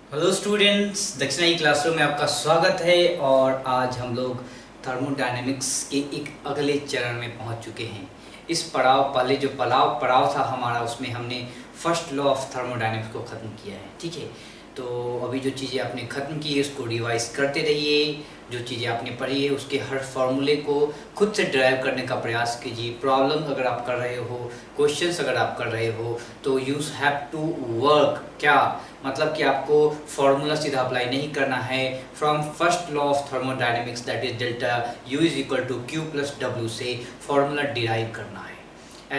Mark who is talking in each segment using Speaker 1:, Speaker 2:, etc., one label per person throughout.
Speaker 1: Hello students, दक्षिणाई classroom में आपका स्वागत है। और आज हम लोग थर्मोडायनेमिक्स के एक अगले चरण में पहुंच चुके हैं। इस पहले जो पड़ाव था हमारा, उसमें हमने फर्स्ट लॉ ऑफ थर्मोडायनेमिक्स को ख़त्म किया है। ठीक है, तो अभी जो चीज़ें आपने ख़त्म की है उसको रिवाइज करते रहिए। जो चीज़ें आपने पढ़ी है उसके हर फॉर्मूले को खुद से ड्राइव करने का प्रयास कीजिए। प्रॉब्लम अगर आप कर रहे हो, क्वेश्चंस अगर आप कर रहे हो, तो यू हैव टू वर्क। क्या मतलब कि आपको फॉर्मूला सीधा अप्लाई नहीं करना है। From first law of thermodynamics that is delta U is equal to Q plus W से फॉर्मूला डिराइव करना है।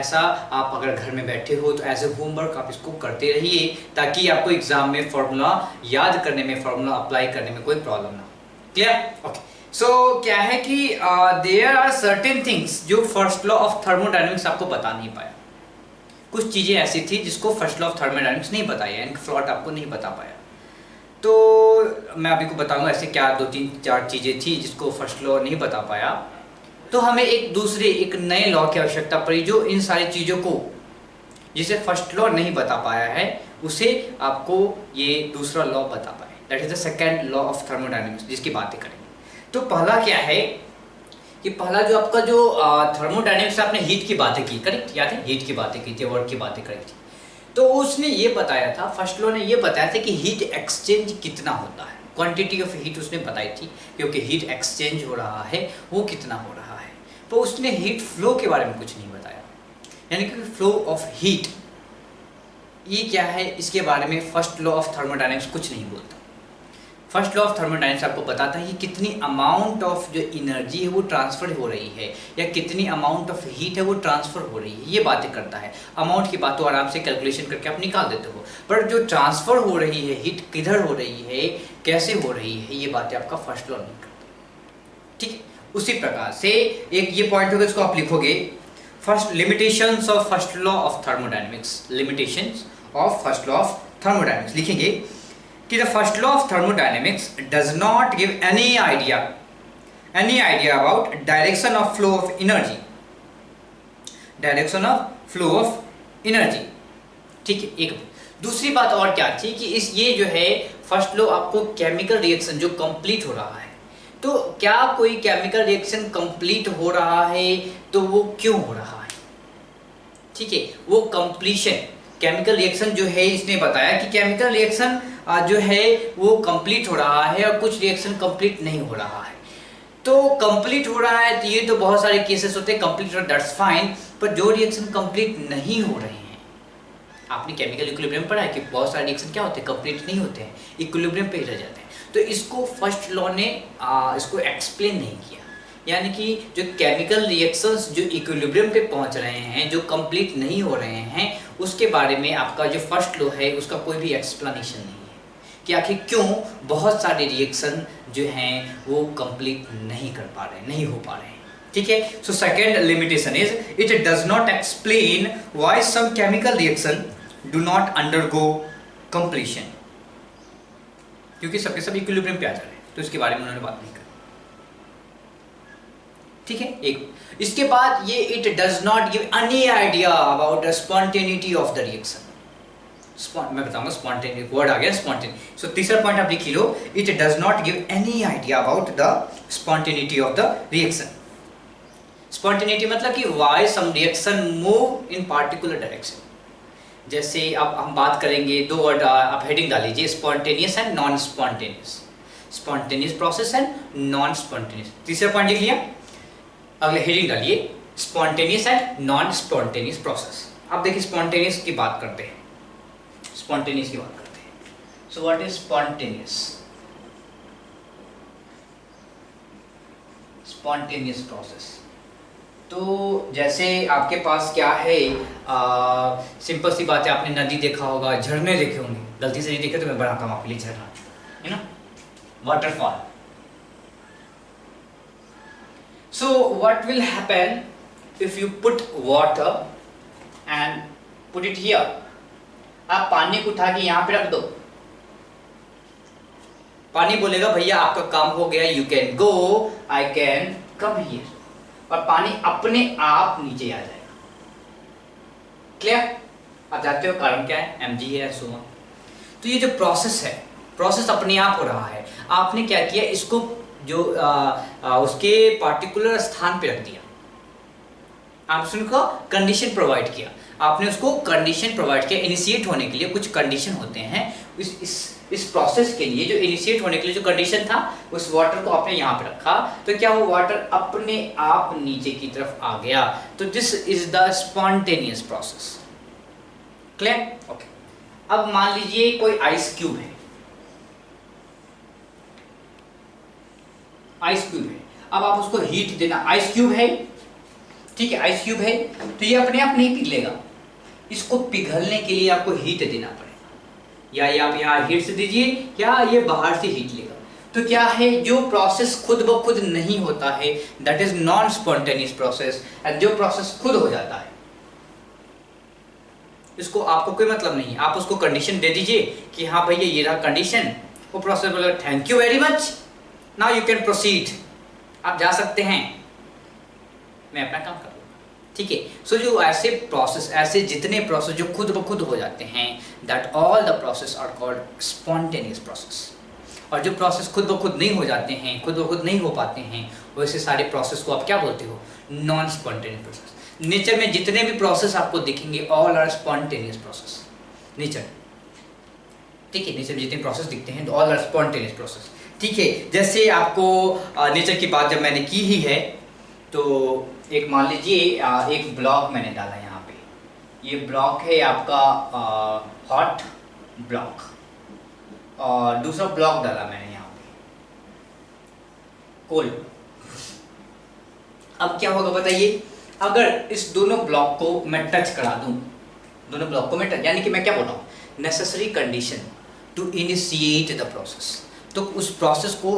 Speaker 1: ऐसा आप अगर घर में बैठे हो तो एज ए होमवर्क आप इसको करते रहिए, ताकि आपको एग्जाम में फॉर्मूला याद करने में, फॉर्मूला अप्लाई करने में कोई प्रॉब्लम ना हो। क्लियर? ओके। सो क्या है कि देयर आर सर्टेन थिंग्स जो फर्स्ट लॉ ऑफ थर्मोडायनेमिक्स आपको बता नहीं पाया। कुछ चीज़ें ऐसी थी जिसको फर्स्ट लॉ ऑफ थर्मोडायनेमिक्स नहीं बताया, इनका फ्लॉट आपको नहीं बता पाया। तो मैं अभी को बताऊंगा ऐसे क्या 2-3-4 चीज़ें थी जिसको फर्स्ट लॉ नहीं बता पाया। तो हमें एक नए लॉ की आवश्यकता पड़ी जो इन सारी चीज़ों को, जिसे फर्स्ट लॉ नहीं बता पाया है, उसे आपको ये दूसरा लॉ बता पाए। That is the second law of thermodynamics, जिसकी बातें करेंगे। तो पहला क्या है कि पहला जो आपका जो थर्मोडायनेमिक्स, आपने हीट की बातें की, करेक्ट? याद है, हीट की बातें की थी, वर्क की बातें करी थी। तो उसने ये बताया था, फर्स्ट लॉ ने ये बताया था कि हीट एक्सचेंज कितना होता है। क्वांटिटी ऑफ हीट उसने बताई थी, क्योंकि हीट एक्सचेंज हो रहा है वो कितना हो रहा है। तो उसने हीट फ्लो के बारे में कुछ नहीं बताया, यानी कि फ्लो ऑफ हीट ये क्या है, इसके बारे में फर्स्ट लॉ ऑफ थर्मोडायनेमिक्स कुछ नहीं बोलता। फर्स्ट लॉ ऑफ थर्मोडायनेमिक्स आपको बताता है कि कितनी अमाउंट ऑफ जो एनर्जी है वो ट्रांसफर हो रही है, या कितनी अमाउंट ऑफ हीट है वो ट्रांसफर हो रही है, ये बातें करता है। अमाउंट की बात तो आराम से कैलकुलेशन करके आप निकाल देते हो, पर जो ट्रांसफर हो रही है, हीट किधर हो रही है, कैसे हो रही है, ये बातें आपका फर्स्ट लॉ नहीं करता। ठीक है, उसी प्रकार से एक ये पॉइंट होगा, इसको आप लिखोगे, first limitations of first law of thermodynamics. Limitations of first law of thermodynamics लिखेंगे कि the first law of thermodynamics does not give any idea about direction of flow of energy, direction of flow of energy। ठीक है, एक दूसरी बात और क्या थी कि इस ये जो है फर्स्ट लॉ आपको केमिकल रिएक्शन जो कंप्लीट हो रहा है, तो क्या कोई केमिकल रिएक्शन कंप्लीट हो रहा है तो वो क्यों हो रहा है। ठीक है, वो कंप्लीशन, केमिकल रिएक्शन जो है, इसने बताया कि केमिकल रिएक्शन जो है वो कंप्लीट हो रहा है और कुछ रिएक्शन कंप्लीट नहीं हो रहा है। तो कंप्लीट हो रहा है तो ये तो बहुत सारे केसेस होते हैं, कंप्लीट हो, दैट्स फाइन। पर जो रिएक्शन कंप्लीट नहीं हो रहे हैं, आपने केमिकल इक्विलिब्रियम पढ़ा है कि बहुत सारे रिएक्शन क्या होते हैं, कंप्लीट नहीं होते हैं, इक्विलिब्रियम पे ही रह जाते हैं। तो इसको फर्स्ट लॉ ने इसको एक्सप्लेन नहीं किया, यानी कि जो केमिकल रिएक्शंस जो इक्विलिब्रियम पे पहुंच रहे हैं, जो कंप्लीट नहीं हो रहे हैं, उसके बारे में आपका जो फर्स्ट लॉ है उसका कोई भी एक्सप्लेनेशन नहीं है कि आखिर क्यों बहुत सारे रिएक्शन जो हैं वो कंप्लीट नहीं कर पा रहे हैं, नहीं हो पा रहे हैं। ठीक है, so second limitation is it does not explain why some chemical reaction do not undergo completion, क्योंकि सबके सब इक्विलिब्रियम पे आ जा रहे हैं, तो इसके बारे में उन्होंने बात नहीं करी। ठीक है, एक इसके बाद ये it does not give any idea about the spontaneity of the reaction. मैं बताऊंगा, स्पॉन्टेनियस वर्ड आ गया, स्पॉन्टेनियस। सो तीसरा पॉइंट आप लिख लो, it does not give any idea about the spontaneity of the reaction. Spontaneity मतलब कि why some reaction move in particular direction. जैसे अब हम बात करेंगे, दो वर्ड आप हेडिंग डाल लीजिए, spontaneous and non spontaneous, spontaneous process and non spontaneous. तीसरा पॉइंट लिख लिया, अगले हेडिंग डालिए, spontaneous and non spontaneous process. अब देखिए स्पॉन्टेनियस की बात करते हैं, स्पॉन्टेनियस की बात करते हैं। So what is spontaneous? Spontaneous process, तो जैसे आपके पास क्या है, सिंपल सी बात है, आपने नदी देखा होगा, झरने देखे होंगे, गलती से नहीं देखे तो मैं बनाता हूँ आपके लिए झरना, है ना, waterfall. So what will happen if you put water and put it here. आप पानी को उठा के यहां पे रख दो, पानी बोलेगा भैया आपका काम हो गया, you can go, I can come here, और पानी अपने आप नीचे आ जाएगा। क्लियर? आप जानते हो कारण क्या है, mg है, सो ऑन। तो ये जो प्रोसेस है प्रोसेस अपने आप हो रहा है, आपने क्या किया, इसको जो उसके पार्टिकुलर स्थान पे रख दिया, आपने उसको कंडीशन प्रोवाइड किया, आपने उसको कंडीशन प्रोवाइड किया। इनिशिएट होने के लिए कुछ कंडीशन होते हैं, इस प्रोसेस के लिए जो इनिशिएट होने के लिए जो कंडीशन था, उस वाटर को आपने यहाँ पे रखा, तो क्या वो वाटर अपने आप नीचे की तरफ आ गया, तो this is the spontaneous process. Clear? Okay. अब मान लीजिए कोई आइस क्यूब है, आइस क्यूब है, अब आप उसको हीट देना, आइस क्यूब है, ठीक है, आइस क्यूब है, तो ये अपने आप नहीं पिघलेगा, इसको पिघलने के लिए आपको हीट देना पड़ेगा, या ये आप यहाँ हीट से दीजिए या ये बाहर से हीट लेगा। तो क्या है, जो प्रोसेस खुद ब खुद नहीं होता है that is non spontaneous process, and जो प्रोसेस खुद हो जाता है इसको आपको कोई मतलब नहीं, आप उसको कंडीशन दे दीजिए कि हाँ भैया ये रहा कंडीशन, वो प्रोसेस बोलेगा thank you very much, now you can proceed, आप जा सकते हैं, मैं अपना काम कर लूँगा, ठीक है। सो जो ऐसे प्रोसेस, ऐसे जितने प्रोसेस जो खुद ब खुद हो जाते हैं, that all the process are called spontaneous process. और जो प्रोसेस खुद ब खुद नहीं हो जाते हैं, खुद ब खुद नहीं हो पाते हैं, वैसे सारे प्रोसेस को आप क्या बोलते हो, नॉन स्पॉन्टेनियस प्रोसेस। नेचर में जितने भी प्रोसेस आपको दिखेंगे all are spontaneous process, nature, ठीक है, नेचर में जितने प्रोसेस दिखते हैं ऑल आर स्पॉन्टेनियस प्रोसेस, ठीक है। जैसे आपको नेचर की बात जब मैंने की ही है, तो एक मान लीजिए एक ब्लॉक मैंने डाला यहाँ पे, ये ब्लॉक है आपका हॉट ब्लॉक, और दूसरा ब्लॉक डाला मैंने यहाँ पे कोल्ड। अब क्या होगा बताइए, अगर इस दोनों ब्लॉक को मैं टच करा दूं, दोनों ब्लॉक को मैं टच, यानी कि मैं क्या बोल रहा हूँ, necessary condition to initiate the process, तो उस प्रोसेस को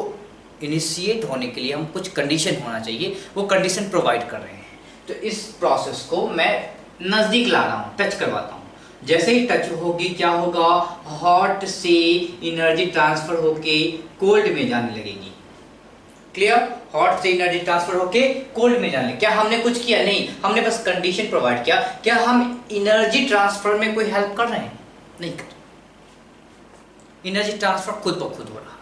Speaker 1: इनिशिएट होने के लिए हम कुछ कंडीशन होना चाहिए, वो कंडीशन प्रोवाइड कर रहे हैं। तो इस प्रोसेस को मैं नज़दीक ला रहा हूँ, टच करवाता हूँ, जैसे ही टच होगी क्या होगा, हॉट से एनर्जी ट्रांसफर होके कोल्ड में जाने लगेगी। क्लियर? हॉट से एनर्जी ट्रांसफर होके कोल्ड में जाने, क्या हमने कुछ किया? नहीं, हमने बस कंडीशन प्रोवाइड किया। क्या हम एनर्जी ट्रांसफर में कोई हेल्प कर रहे हैं? नहीं कर, एनर्जी ट्रांसफर खुद ब खुद हो रहा है।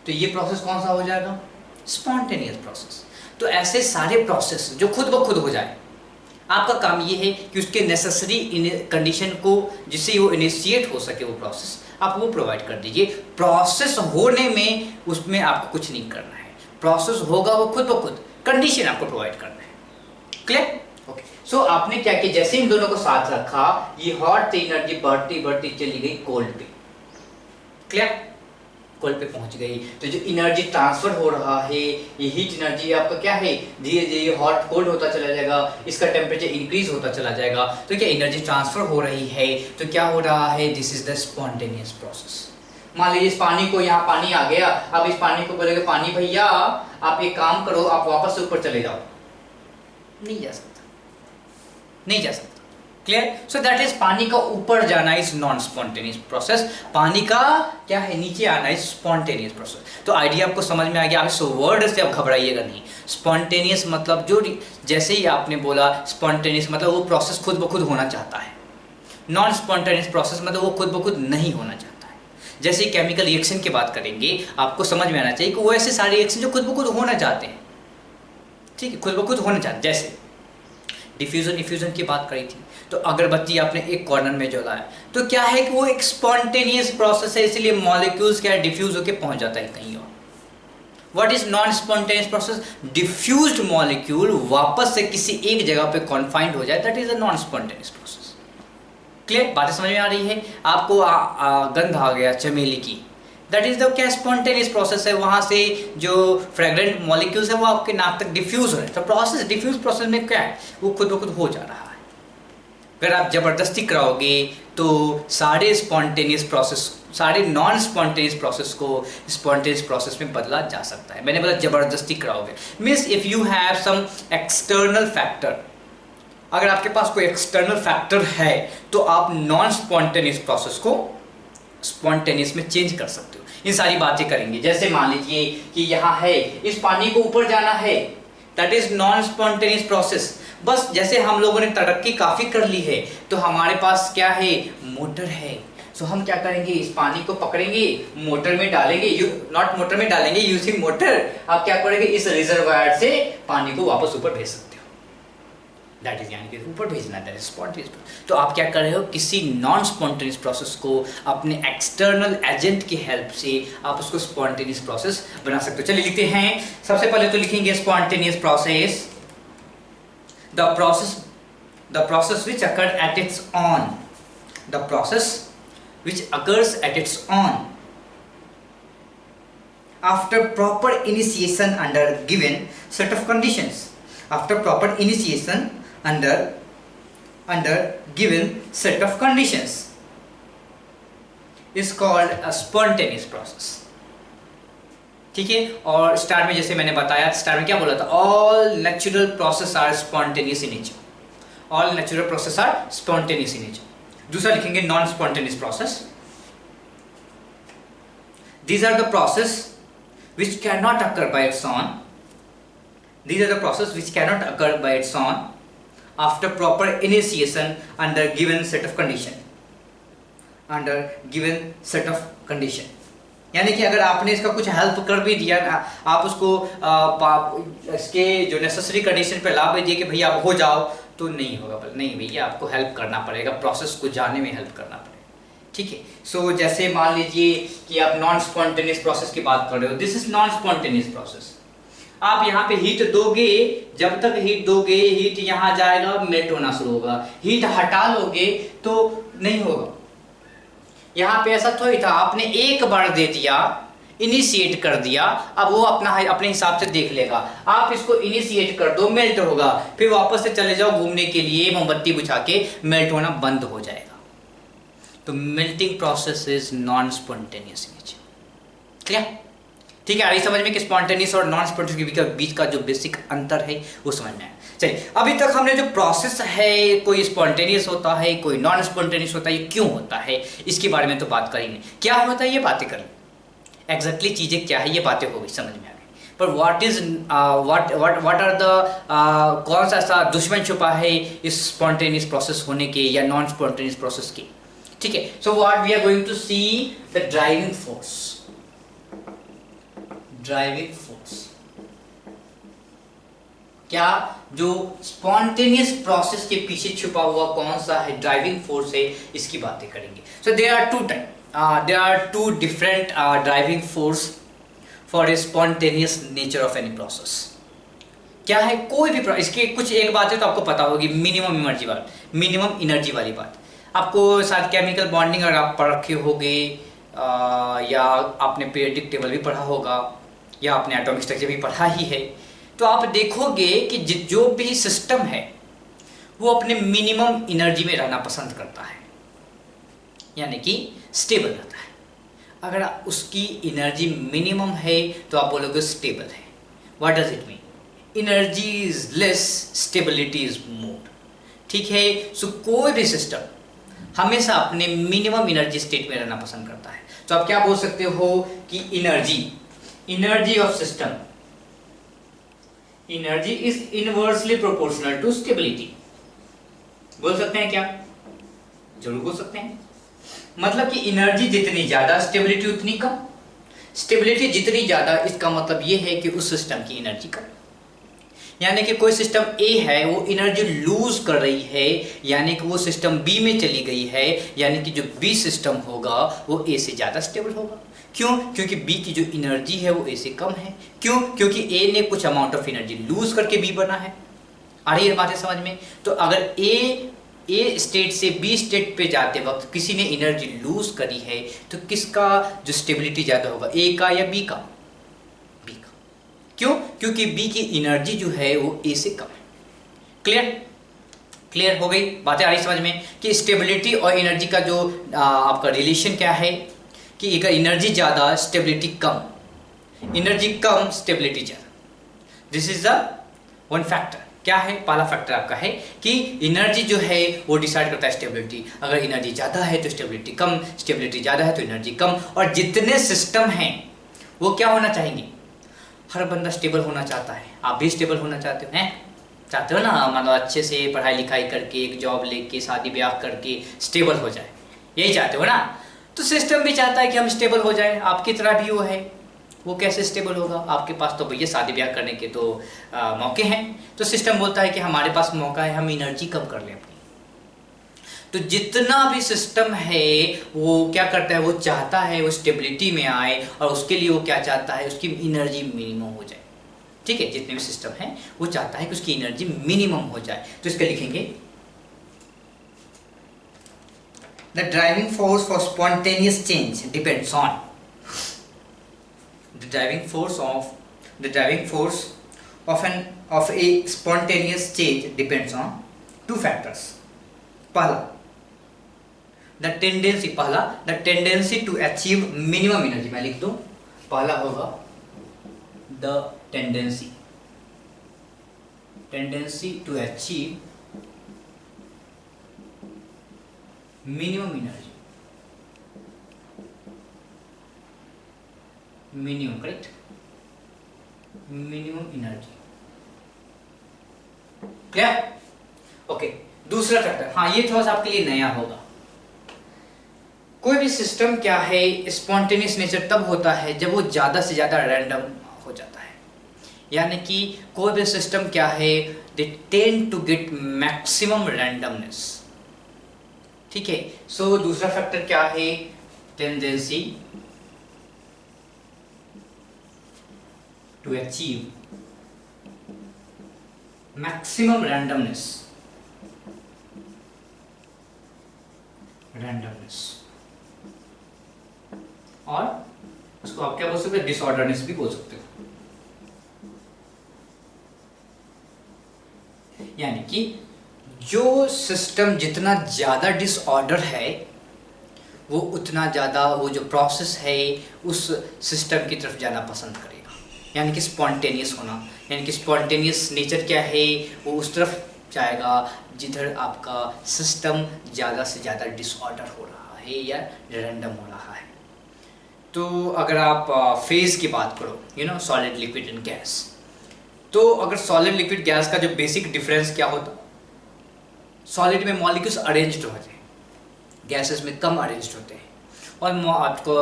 Speaker 1: तो ये प्रोसेस कौन सा हो जाएगा? Spontaneous process. तो ऐसे सारे प्रोसेस जो खुद ब खुद हो जाए, आपका काम ये है कि उसके नेसेसरी कंडीशन को, जिससे वो इनिशिएट हो सके वो प्रोसेस, आप वो प्रोवाइड कर दीजिए। प्रोसेस होने में उसमें आपको कुछ नहीं करना है, प्रोसेस होगा वो खुद ब खुद, कंडीशन आपको प्रोवाइड करना है। क्लियर? ओके। सो आपने क्या किया, जैसे इन दोनों को साथ रखा, ये हॉट एनर्जी बढ़ती बढ़ती चली गई कोल्ड पे। क्लियर? कोल्ड पे पहुंच गई। तो जो एनर्जी ट्रांसफर हो रहा है, ये हीट एनर्जी आपका क्या है, धीरे धीरे हॉट कोल्ड होता चला जाएगा, इसका टेम्परेचर इंक्रीज होता चला जाएगा। तो क्या एनर्जी ट्रांसफर हो रही है, तो क्या हो रहा है, this is the spontaneous process. मान लीजिए इस पानी को, यहाँ पानी आ गया, अब इस पानी को बोलेगा पानी भैया आप एक काम करो, आप वापस से ऊपर चले जाओ, नहीं जा सकता, नहीं जा सकता। क्लियर? सो दैट इज पानी का ऊपर जाना इज नॉन स्पॉन्टेनियस प्रोसेस, पानी का क्या है, नीचे आना इज स्पॉन्टेनियस प्रोसेस। तो आइडिया आपको समझ में आ गया। आप इस वर्ड से आप घबराइएगा नहीं। स्पॉन्टेनियस मतलब जो, जैसे ही आपने बोला स्पॉन्टेनियस मतलब वो प्रोसेस खुद ब खुद होना चाहता है, नॉन स्पॉन्टेनियस प्रोसेस मतलब वो खुद ब खुद नहीं होना चाहता है। जैसे केमिकल रिएक्शन की बात करेंगे, आपको समझ में आना चाहिए कि वो ऐसे सारे रिएक्शन जो खुद ब खुद होना चाहते हैं, ठीक है, खुद ब खुद होना चाहते हैं। जैसे डिफ्यूजन इफ्यूजन की बात करी थी, तो अगरबत्ती आपने एक कॉर्नर में जलाया, तो क्या है कि वो एक स्पॉन्टेनियस प्रोसेस है, इसलिए मॉलिक्यूल्स क्या डिफ्यूज होकर पहुंच जाता है कहीं और। What is non spontaneous process? Diffused molecule वापस से किसी एक जगह पे कॉन्फाइंड हो जाए, that is a non spontaneous process. Clear? बातें समझ में आ रही है? आपको गंध आ गया चमेली की, दैट इज द क्या स्पॉन्टेनियस प्रोसेस है, वहां से जो फ्रेग्रेंट मॉलिक्यूल्स है वो आपके नाक तक डिफ्यूज हो रहे हैं। तो प्रोसेस, डिफ्यूज प्रोसेस में क्या है, वो खुद ब खुद हो जा रहा है। अगर आप जबरदस्ती कराओगे तो सारे स्पॉन्टेनियस प्रोसेस, सारे नॉन स्पॉन्टेनियस प्रोसेस को स्पॉन्टेनियस प्रोसेस में बदला जा सकता है। मैंने बोला जबरदस्ती कराओगे, means if you have some external factor, अगर आपके पास कोई एक्सटर्नल फैक्टर है तो आप नॉन स्पॉन्टेनियस प्रोसेस को स्पॉन्टेनियस में चेंज कर सकते हो। ये सारी बातें करेंगे। जैसे मान लीजिए कि यहाँ है, इस पानी को ऊपर जाना है, that is non spontaneous process. बस जैसे हम लोगों ने तरक्की काफ़ी कर ली है, तो हमारे पास क्या है, मोटर है, सो हम क्या करेंगे, इस पानी को पकड़ेंगे, मोटर में डालेंगे, नॉट मोटर में डालेंगे, यूजिंग मोटर आप क्या करेंगे, इस रिजर्वायर से पानी को वापस ऊपर भेज सकते हो। दैट इज यानी कि ऊपर भेजना, दैट इज स्पॉन्टेनियस। तो आप क्या कर रहे हो, किसी नॉन स्पॉन्टेनियस प्रोसेस को अपने एक्सटर्नल एजेंट की हेल्प से आप उसको स्पॉन्टेनियस प्रोसेस बना सकते हो। चलिए लिखते हैं, सबसे पहले तो लिखेंगे spontaneous process, the process which occurred at its own, the process which occurs at its own after proper initiation under given set of conditions, after proper initiation under given set of conditions is called a spontaneous process। ठीक है, और start में जैसे मैंने बताया, start में क्या बोला था, all natural process are spontaneous in nature, all natural process are spontaneous in nature. दूसरा लिखेंगे non spontaneous process, these are the process which cannot occur by its own, these are the process which cannot occur by its own after proper initiation under given set of condition, under given set of condition। यानी कि अगर आपने इसका कुछ help कर भी दिया ना, आप उसको इसके जो नेसेसरी कंडीशन पे ला भी दिए कि भैया आप हो जाओ, तो नहीं होगा, नहीं भैया आपको हेल्प करना पड़ेगा, प्रोसेस को जाने में हेल्प करना पड़ेगा। ठीक है, सो जैसे मान लीजिए कि आप नॉन स्पॉन्टेनियस प्रोसेस की बात कर रहे हो, this is non spontaneous process. आप यहाँ पे हीट दोगे, जब तक हीट दोगे हीट यहाँ जाएगा, मेल्ट होना शुरू होगा, हीट हटा लोगे तो नहीं होगा। यहाँ पे ऐसा थोड़ी था, आपने एक बार दे दिया, इनिशिएट कर दिया, अब वो अपने हिसाब से देख लेगा। आप इसको इनिशिएट कर दो, मेल्ट होगा, फिर वापस से चले जाओ घूमने के लिए, मोमबत्ती बुझा के मेल्ट होना बंद हो जाएगा। तो melting process is non spontaneous in nature. Clear? ठीक है, अभी समझ में कि स्पॉन्टेनियस और नॉन स्पॉन्टेनियस के बीच का जो बेसिक अंतर है वो समझ में आया। चलिए, अभी तक हमने जो प्रोसेस है, कोई स्पॉन्टेनियस होता है, कोई नॉन स्पॉन्टेनियस होता है, ये क्यों होता है इसके बारे में तो बात करेंगे, क्या होता है ये बातें करें, एग्जैक्टली चीजें क्या है ये बातें हो गई, समझ में आ गई। पर व्हाट आर द कौन सा ऐसा दुश्मन छुपा है इस स्पॉन्टेनियस प्रोसेस होने के या नॉन स्पॉन्टेनियस प्रोसेस के। ठीक है, so what we are going to see the driving force, driving force. क्या जो स्पॉन्टेनियस प्रोसेस के पीछे छुपा हुआ कौन सा है ड्राइविंग फोर्स है, इसकी बातें करेंगे। So there are two different driving force for a spontaneous nature of any process. क्या है, कोई भी इसकी कुछ एक बात है तो आपको पता होगी, मिनिमम एनर्जी वाली बात। आपको शायद केमिकल बॉन्डिंग अगर आप पढ़ रखे होगे, या आपने पीरियोडिक टेबल भी पढ़ा होगा, या आपने एटॉमिक स्ट्रक्चर भी पढ़ा ही है, तो आप देखोगे कि जो भी सिस्टम है वो अपने मिनिमम एनर्जी में रहना पसंद करता है, यानी कि स्टेबल रहता है। अगर उसकी एनर्जी मिनिमम है तो आप बोलोगे स्टेबल है। What does it mean? Energy is less, stability is more. ठीक है, सो कोई भी सिस्टम हमेशा अपने मिनिमम एनर्जी स्टेट में रहना पसंद करता है। तो आप क्या बोल सकते हो कि energy of system, energy is inversely proportional to stability. बोल सकते हैं क्या? जरूर बोल सकते हैं। मतलब कि एनर्जी जितनी ज्यादा, स्टेबिलिटी उतनी कम। स्टेबिलिटी जितनी ज्यादा, इसका मतलब ये है कि उस सिस्टम की एनर्जी कम। यानी कि कोई सिस्टम ए है वो एनर्जी लूज कर रही है, यानी कि वो सिस्टम बी में चली गई है, यानी कि जो बी सिस्टम होगा वो ए से ज़्यादा स्टेबल होगा। क्यों? क्योंकि बी की जो एनर्जी है वो ए से कम है। क्यों? क्योंकि ए ने कुछ अमाउंट ऑफ एनर्जी लूज करके बी बना है। आ रही है बातें समझ में? तो अगर ए स्टेट से बी स्टेट पे जाते वक्त किसी ने एनर्जी लूज करी है तो किसका जो स्टेबिलिटी ज़्यादा होगा, ए का या बी का? बी का। क्यों? क्योंकि बी की एनर्जी जो है वो ए से कम है। क्लियर हो गई बातें? आ रही समझ में कि स्टेबिलिटी और एनर्जी का जो आपका रिलेशन क्या है कि अगर एनर्जी ज़्यादा स्टेबिलिटी कम, एनर्जी कम स्टेबिलिटी ज़्यादा। This is the one factor. क्या है? पहला फैक्टर आपका है कि एनर्जी जो है वो डिसाइड करता है स्टेबिलिटी। अगर एनर्जी ज़्यादा है तो स्टेबिलिटी कम, स्टेबिलिटी ज़्यादा है तो एनर्जी कम। और जितने सिस्टम हैं वो क्या होना चाहेंगे? हर बंदा स्टेबल होना चाहता है। आप भी स्टेबल होना चाहते हो, हैं? चाहते हो ना? मतलब अच्छे से पढ़ाई लिखाई करके, एक जॉब लेके, शादी ब्याह करके स्टेबल हो जाए, यही चाहते हो ना? तो सिस्टम भी चाहता है कि हम स्टेबल हो जाए, आपकी तरह भी वो है। वो कैसे स्टेबल होगा? आपके पास तो भैया शादी ब्याह करने के तो मौके हैं। तो सिस्टम बोलता है कि हमारे पास मौका है, हम एनर्जी कम कर लें अपनी। तो जितना भी सिस्टम है वो क्या करता है, वो चाहता है वो स्टेबिलिटी में आए, और उसके लिए वो क्या चाहता है, उसकी एनर्जी मिनिमम हो जाए। ठीक है, जितने भी सिस्टम है वो चाहता है कि उसकी एनर्जी मिनिमम हो जाए। तो इसके लिखेंगे the driving force for spontaneous change depends on the driving force of a spontaneous change depends on two factors. पहला the tendency to achieve minimum energy, मैं लिख दूं, पहला होगा the tendency to achieve minimum energy, minimum, correct, minimum energy. Clear? Okay, दूसरा factor, हाँ ये थोड़ा सा आपके लिए नया होगा। कोई भी सिस्टम क्या है, स्पॉन्टेनियस नेचर तब होता है जब वो ज्यादा से ज्यादा रैंडम हो जाता है। यानी कि कोई भी सिस्टम क्या है, they tend to get maximum randomness. ठीक है, सो दूसरा फैक्टर क्या है, tendency to achieve maximum randomness और उसको आप क्या बोल सकते हैं, डिसऑर्डरनेस भी बोल सकते हो। यानी कि जो सिस्टम जितना ज्यादा डिसऑर्डर है वो उतना ज्यादा वो जो प्रोसेस है उस सिस्टम की तरफ जाना पसंद करेगा। यानी कि स्पॉन्टेनियस होना, यानी कि स्पॉन्टेनियस नेचर क्या है, वो उस तरफ जाएगा जिधर आपका सिस्टम ज़्यादा से ज़्यादा डिसऑर्डर हो रहा है या रैंडम हो रहा है। तो अगर आप फेज की बात करो, you know solid, liquid and gas, तो अगर सॉलिड लिक्विड गैस का जो बेसिक डिफरेंस क्या होता, सॉलिड में मॉलिक्यूल्स अरेंज्ड होते हैं, गैसेस में कम अरेंज्ड होते हैं, और आपको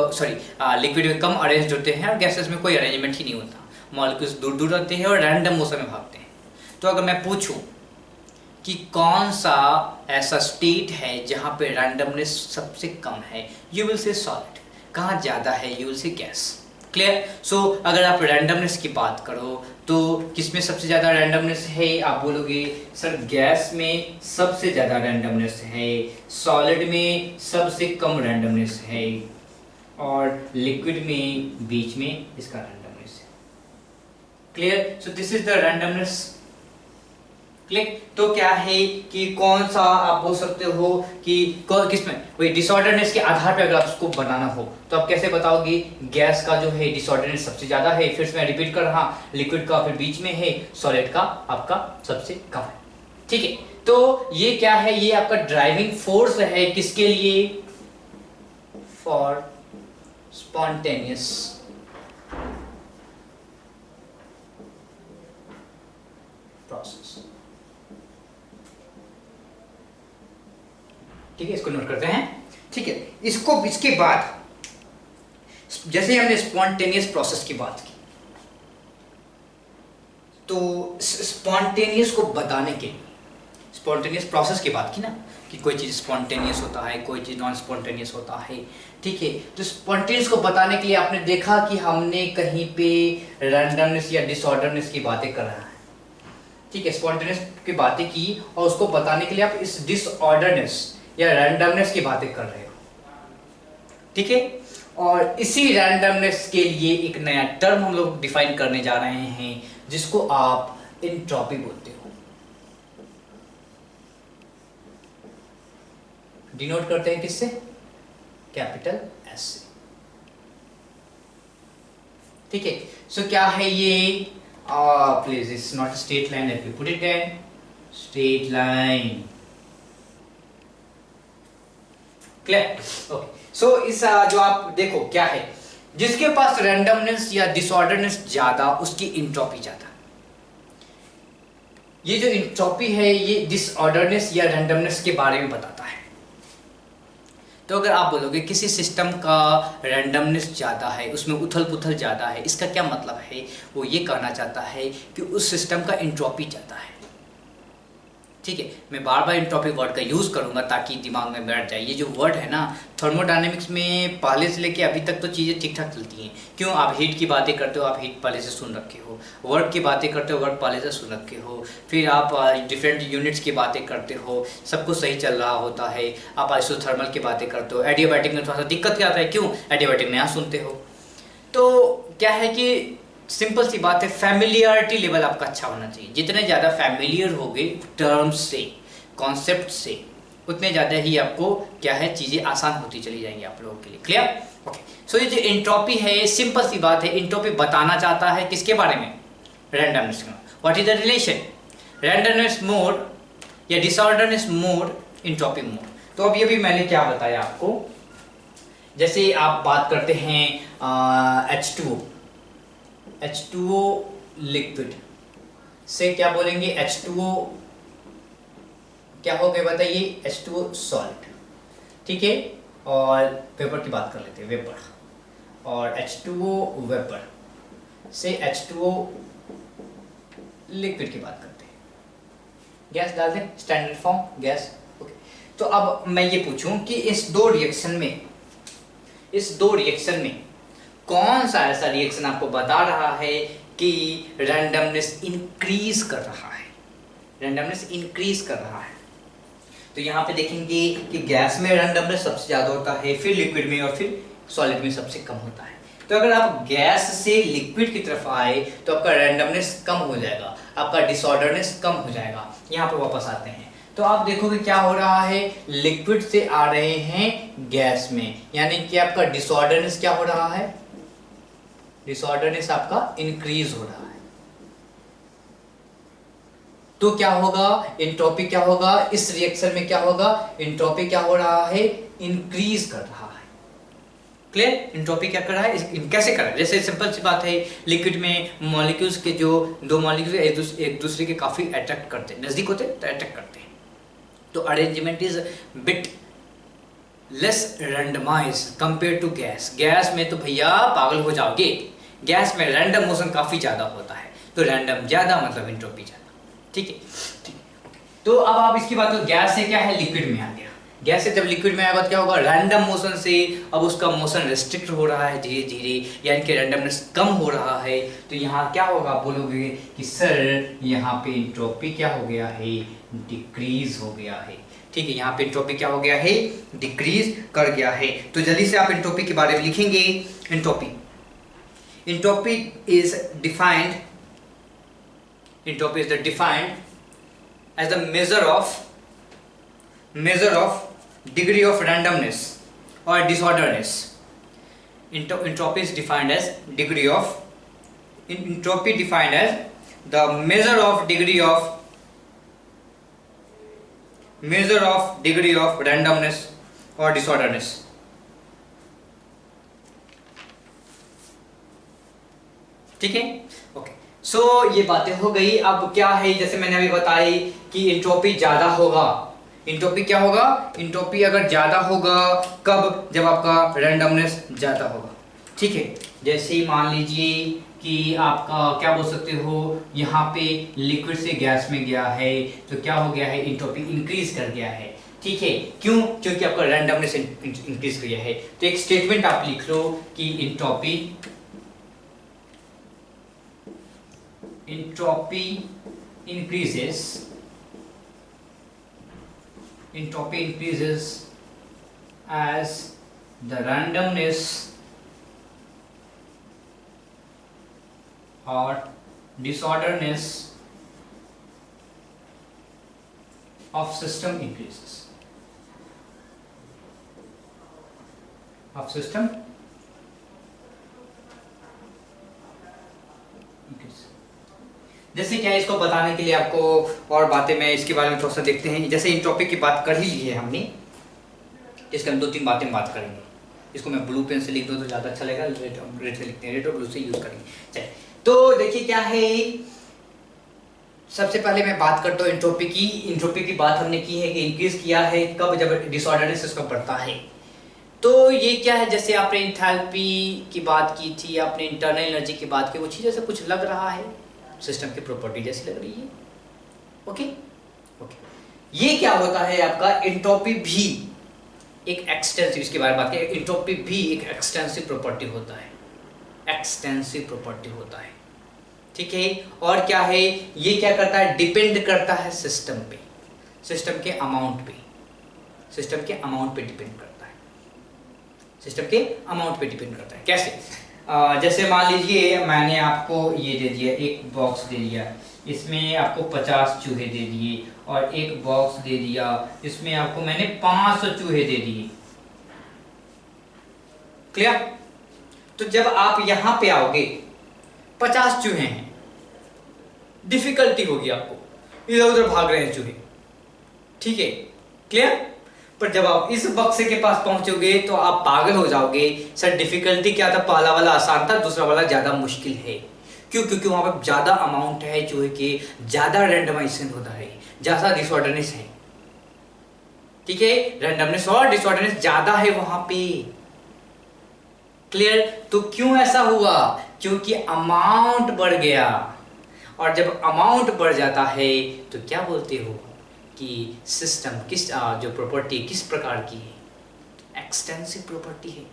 Speaker 1: लिक्विड में कम अरेंज्ड होते हैं और गैसेस में कोई अरेंजमेंट ही नहीं होता, मॉलिक्यूल्स दूर दूर रहते हैं और रैंडम मोशन में भागते हैं। तो अगर मैं पूछूं कि कौन सा ऐसा स्टेट है जहां पे रैंडमनेस सबसे कम है, यू विल से सॉलिड। कहाँ ज़्यादा है, you will say gas. Clear? So अगर आप रैंडमनेस की बात करो तो किस में सबसे ज़्यादा रैंडमनेस है, आप बोलोगे सर गैस में सबसे ज़्यादा रैंडमनेस है, सॉलिड में सबसे कम रैंडमनेस है, और लिक्विड में बीच में इसका रैंडमनेस है। Clear? So this is the randomness. Click? तो क्या है कि कौन सा आप बोल सकते हो कि किसमें वही डिसऑर्डरनेस के आधार पर अगर आप उसको बनाना हो तो आप कैसे बताओगे, गैस का जो है डिसऑर्डरनेस सबसे ज्यादा है, फिर मैं रिपीट कर रहा, लिक्विड का फिर बीच में है, सॉलिड का आपका सबसे कम है। ठीक है, तो ये क्या है, ये आपका ड्राइविंग फोर्स है किसके लिए, फॉर स्पॉन्टेनियस प्रोसेस। ठीक है, इसको नोट करते हैं। ठीक है, इसके बाद जैसे हमने स्पॉन्टेनियस प्रोसेस की बात की, तो स्पॉन्टेनियस को बताने के लिए स्पॉन्टेनियस प्रोसेस की बात की ना, कि कोई चीज़ स्पॉन्टेनियस होता है, कोई चीज़ नॉन स्पॉन्टेनियस होता है। ठीक है, तो स्पॉन्टेनियस को बताने के लिए आपने देखा कि हमने कहीं पे रैंडमनेस या डिसऑर्डरनेस की बातें कर रहा है। ठीक है, स्पॉन्टेनियस की बातें की और उसको बताने के लिए आप इस डिसऑर्डरनेस या रैंडमनेस की बातें कर रहे हो। ठीक है, और इसी रैंडमनेस के लिए एक नया टर्म हम लोग डिफाइन करने जा रहे हैं जिसको आप एंट्रोपी बोलते हो। डिनोट करते हैं किससे, कैपिटल एस से। ठीक है, सो क्या है ये, please it's not straight line, let me put it there, straight line. Clear? Okay, so इस जो आप देखो क्या है, जिसके पास रैंडमनेस या डिसऑर्डरनेस ज्यादा उसकी एंट्रोपी ज्यादा। ये जो एंट्रोपी है ये डिसऑर्डरनेस या रैंडमनेस के बारे में बताता है। तो अगर आप बोलोगे किसी सिस्टम का रैंडमनेस ज़्यादा है, उसमें उथल पुथल ज़्यादा है, इसका क्या मतलब है? वो ये कहना चाहता है कि उस सिस्टम का एंट्रोपी ज़्यादा है। ठीक है, मैं बार बार एंट्रोपी वर्ड का यूज़ करूंगा ताकि दिमाग में बैठ जाए। ये जो वर्ड है ना, थर्मोडायनेमिक्स में पहले से लेके अभी तक तो चीज़ें ठीक ठाक चलती हैं। क्यों? आप हीट की बातें करते हो, आप हीट पहले से सुन रखे हो। वर्क की बातें करते हो, वर्क पहले से सुन रखे हो। फिर आप डिफरेंट यूनिट्स की बातें करते हो, सब कुछ सही चल रहा होता है। आप आइसोथर्मल की बातें करते हो। एडियाबैटिक में थोड़ा सा दिक्कत क्या आता है? क्यों? एडियाबैटिक नया सुनते हो। तो क्या है कि सिंपल सी बात है, फैमिलियरिटी लेवल आपका अच्छा होना चाहिए। जितने ज़्यादा फैमिलियर होगे टर्म्स से, कॉन्सेप्ट से, उतने ज़्यादा ही आपको क्या है, चीज़ें आसान होती चली जाएंगी आप लोगों के लिए। क्लियर? ओके। सो ये जो एंट्रोपी है, सिंपल सी बात है, एंट्रोपी बताना चाहता है किसके बारे में? रैंडमनेस का। What is the relation randomness mode या डिसऑर्डरनेस मोड, एंट्रोपी मोड? तो अब ये भी मैंने क्या बताया आपको, जैसे आप बात करते हैं H2O लिक्विड से क्या बोलेंगे? H2O क्या हो गया बताइए? H2O salt. ठीक है, और वेपर की बात कर लेते हैं, वेपर। और H2O वेपर से H2O लिक्विड की बात करते हैं। गैस डाल दें, स्टैंडर्ड फॉर्म गैस। ओके। तो अब मैं ये पूछूं कि इस दो रिएक्शन में कौन सा ऐसा रिएक्शन आपको बता रहा है कि रैंडमनेस इंक्रीज कर रहा है? रैंडमनेस इंक्रीज कर रहा है। तो यहाँ पे देखेंगे कि गैस में रैंडमनेस सबसे ज्यादा होता है, फिर लिक्विड में, और फिर सॉलिड में सबसे कम होता है। तो अगर आप गैस से लिक्विड की तरफ आए तो आपका रैंडमनेस कम हो जाएगा, आपका डिसऑर्डरनेस कम हो जाएगा। यहाँ पे वापस आते हैं तो आप देखोगे क्या हो रहा है, लिक्विड से आ रहे हैं गैस में, यानी कि आपका डिसऑर्डरनेस क्या हो रहा है? डिसऑर्डरनेस आपका इंक्रीज हो रहा है। तो क्या होगा? एंट्रोपी क्या होगा? इस रिएक्शन में क्या होगा? एंट्रोपी क्या हो रहा है? इंक्रीज कर रहा है। क्लियर? एंट्रोपी क्या कर रहा है? कैसे कर रहा है? जैसे सिंपल सी बात है, लिक्विड में मॉलिक्यूल्स के जो दो मॉलिक्यूल्स एक दूसरे के काफी अट्रैक्ट करते हैं, नजदीक होते हैं तो अट्रैक्ट करते हैं। तो arrangement is bit less randomize compare to gas. Gas में तो भैया पागल हो जाओगे, गैस में रैंडम मोशन काफी ज्यादा होता है। तो रैंडम ज्यादा मतलब एंट्रोपी ज्यादा। ठीक है, ठीक है। तो अब आप इसकी बात करो, गैस से क्या है, लिक्विड में आ गया। गैस से जब लिक्विड में आएगा तो क्या होगा? रैंडम मोशन से अब उसका मोशन रिस्ट्रिक्ट हो रहा है धीरे धीरे, यानी कि रैंडमनेस कम हो रहा है। तो यहाँ क्या होगा? आप बोलोगे कि सर यहाँ पे एंट्रोपी क्या हो गया है? डिक्रीज हो गया है। ठीक है, यहाँ पे एंट्रोपी क्या हो गया है? डिक्रीज कर गया है। तो जल्दी से आप एंट्रोपी के बारे में लिखेंगे। Entropy is defined as the measure of degree of randomness or disorderness. Entropy is defined as entropy defined as the measure of degree of randomness or disorderness. ठीक है, ओके। सो ये बातें हो गई। अब क्या है, जैसे मैंने अभी बताई कि एंट्रोपी ज्यादा होगा। एंट्रोपी क्या होगा? एंट्रोपी अगर ज्यादा होगा कब? जब आपका रैंडमनेस ज्यादा होगा। ठीक है, जैसे मान लीजिए कि आपका क्या बोल सकते हो, यहाँ पे लिक्विड से गैस में गया है तो क्या हो गया है? एंट्रोपी इंक्रीज कर गया है। ठीक है, क्यों? क्योंकि आपका रैंडमनेस इंक्रीज कर गया है। तो एक स्टेटमेंट आप लिख लो कि entropy increases as the randomness or disorderness of system increases. जैसे क्या है, इसको बताने के लिए आपको और बातें मैं इसके बारे में थोड़ा सा देखते हैं। जैसे एंट्रोपी की बात कर ही ली है हमने, इसके हम 2-3 बातें बात करेंगे। इसको मैं ब्लू पेन से लिख दूँ तो ज़्यादा अच्छा लगेगा, रेड से लिखते हैं, रेड और ब्लू से यूज़ करेंगे। चलिए, तो देखिए क्या है, सबसे पहले मैं बात करता हूँ एंट्रोपी की। एंट्रोपी की बात हमने की है कि इंक्रीज किया है कब? जब डिसऑर्डरनेस इसका बढ़ता है। तो ये क्या है, जैसे आपने इंथैल्पी की बात की थी, आपने इंटरनल एनर्जी की बात की, वो चीज़ जैसे कुछ लग रहा है, सिस्टम की प्रॉपर्टी जैसी लग रही है। ओके ओके, ये क्या होता है आपका एंट्रोपी भी एक एक्सटेंसिव, इसके बारे में बात करें, एंट्रोपी भी एक एक्सटेंसिव प्रॉपर्टी होता है, एक्सटेंसिव प्रॉपर्टी होता है। ठीक है, और क्या है, ये क्या करता है, डिपेंड करता है सिस्टम पे, सिस्टम के अमाउंट पे, सिस्टम के अमाउंट पे डिपेंड करता है, सिस्टम के अमाउंट पे डिपेंड करता है। कैसे, जैसे मान लीजिए मैंने आपको ये दे दिया, एक बॉक्स दे दिया, इसमें आपको 50 चूहे दे दिए, और एक बॉक्स दे दिया, इसमें आपको मैंने 500 चूहे दे दिए। क्लियर? तो जब आप यहां पे आओगे, 50 चूहे हैं, डिफिकल्टी होगी आपको, इधर उधर भाग रहे हैं चूहे, ठीक है, क्लियर? पर जब आप इस बक्से के पास पहुंचोगे तो आप पागल हो जाओगे, सर डिफिकल्टी क्या था, पहला वाला आसान था, दूसरा वाला ज्यादा मुश्किल है। क्यों? क्योंकि वहां पर ज्यादा अमाउंट है चूहे के, ज्यादा रैंडमाइजेशन होता है, ज्यादा डिसऑर्डरनेस है। ठीक है, रैंडमनेस और डिसऑर्डरनेस ज्यादा है वहां पे। क्लियर? तो क्यों ऐसा हुआ? क्योंकि अमाउंट बढ़ गया, और जब अमाउंट बढ़ जाता है तो क्या बोलते हो कि सिस्टम किस जो प्रॉपर्टी किस प्रकार की है, एक्सटेंसिव प्रॉपर्टी है।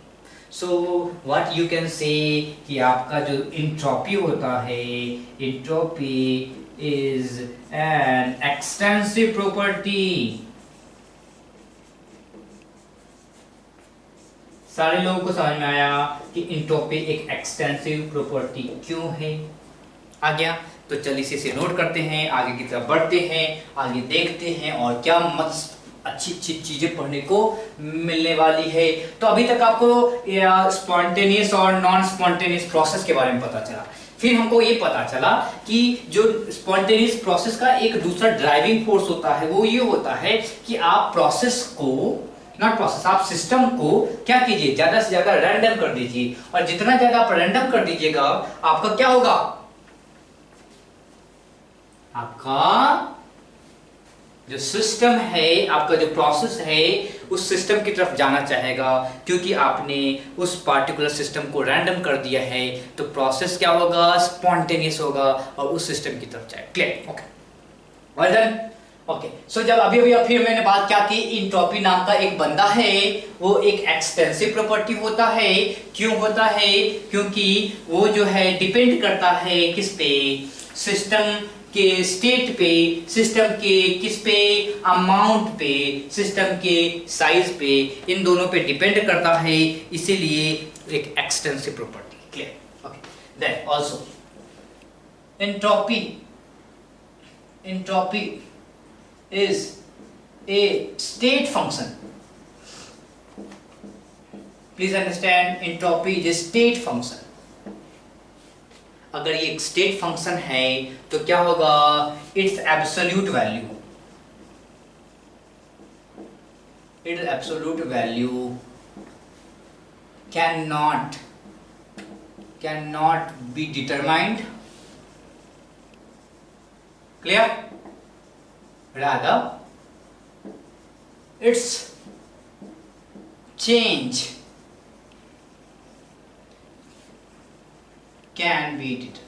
Speaker 1: सो व्हाट यू कैन से कि आपका जो एंट्रोपी होता है, entropy is an extensive property. सारे लोगों को समझ में आया कि एंट्रोपी एक एक्सटेंसिव प्रॉपर्टी क्यों है? आ गया? तो चलिए इसे नोट करते हैं, आगे की तरफ बढ़ते हैं, आगे देखते हैं और क्या अच्छी अच्छी चीजें पढ़ने को मिलने वाली है। तो अभी तक आपको स्पॉन्टेनियस और नॉन स्पॉन्टेनियस प्रोसेस के बारे में पता चला। फिर हमको ये पता चला कि जो स्पॉन्टेनियस प्रोसेस का एक दूसरा ड्राइविंग फोर्स होता है, वो ये होता है कि आप प्रोसेस को, नॉट प्रोसेस, आप सिस्टम को क्या कीजिए, ज्यादा से ज्यादा रैंडम कर दीजिए, और जितना ज्यादा आप रैंडम कर दीजिएगा आपका क्या होगा, आपका जो सिस्टम है, आपका जो प्रोसेस है, उस सिस्टम की तरफ जाना चाहेगा, क्योंकि आपने उस पार्टिकुलर सिस्टम को रैंडम कर दिया है। तो प्रोसेस क्या होगा, स्पॉन्टेनियस होगा और उस सिस्टम की तरफ जाएगा। Clear? Okay, well done. Okay, so जब अभी फिर मैंने बात क्या की, एंट्रोपी नाम का एक बंदा है, वो एक एक्सटेंसिव प्रॉपर्टी होता है। क्यों होता है? क्योंकि वो जो है डिपेंड करता है किस पे, सिस्टम के स्टेट पे, सिस्टम के किस पे, अमाउंट पे, सिस्टम के साइज पे, इन दोनों पे डिपेंड करता है, इसीलिए एक extensive property. Clear? Okay, then also entropy is a state function. Please understand, entropy is a state function. अगर ये एक स्टेट फंक्शन है तो क्या होगा, its absolute value, its absolute value can not be determined. Clear? rather its change can be determined.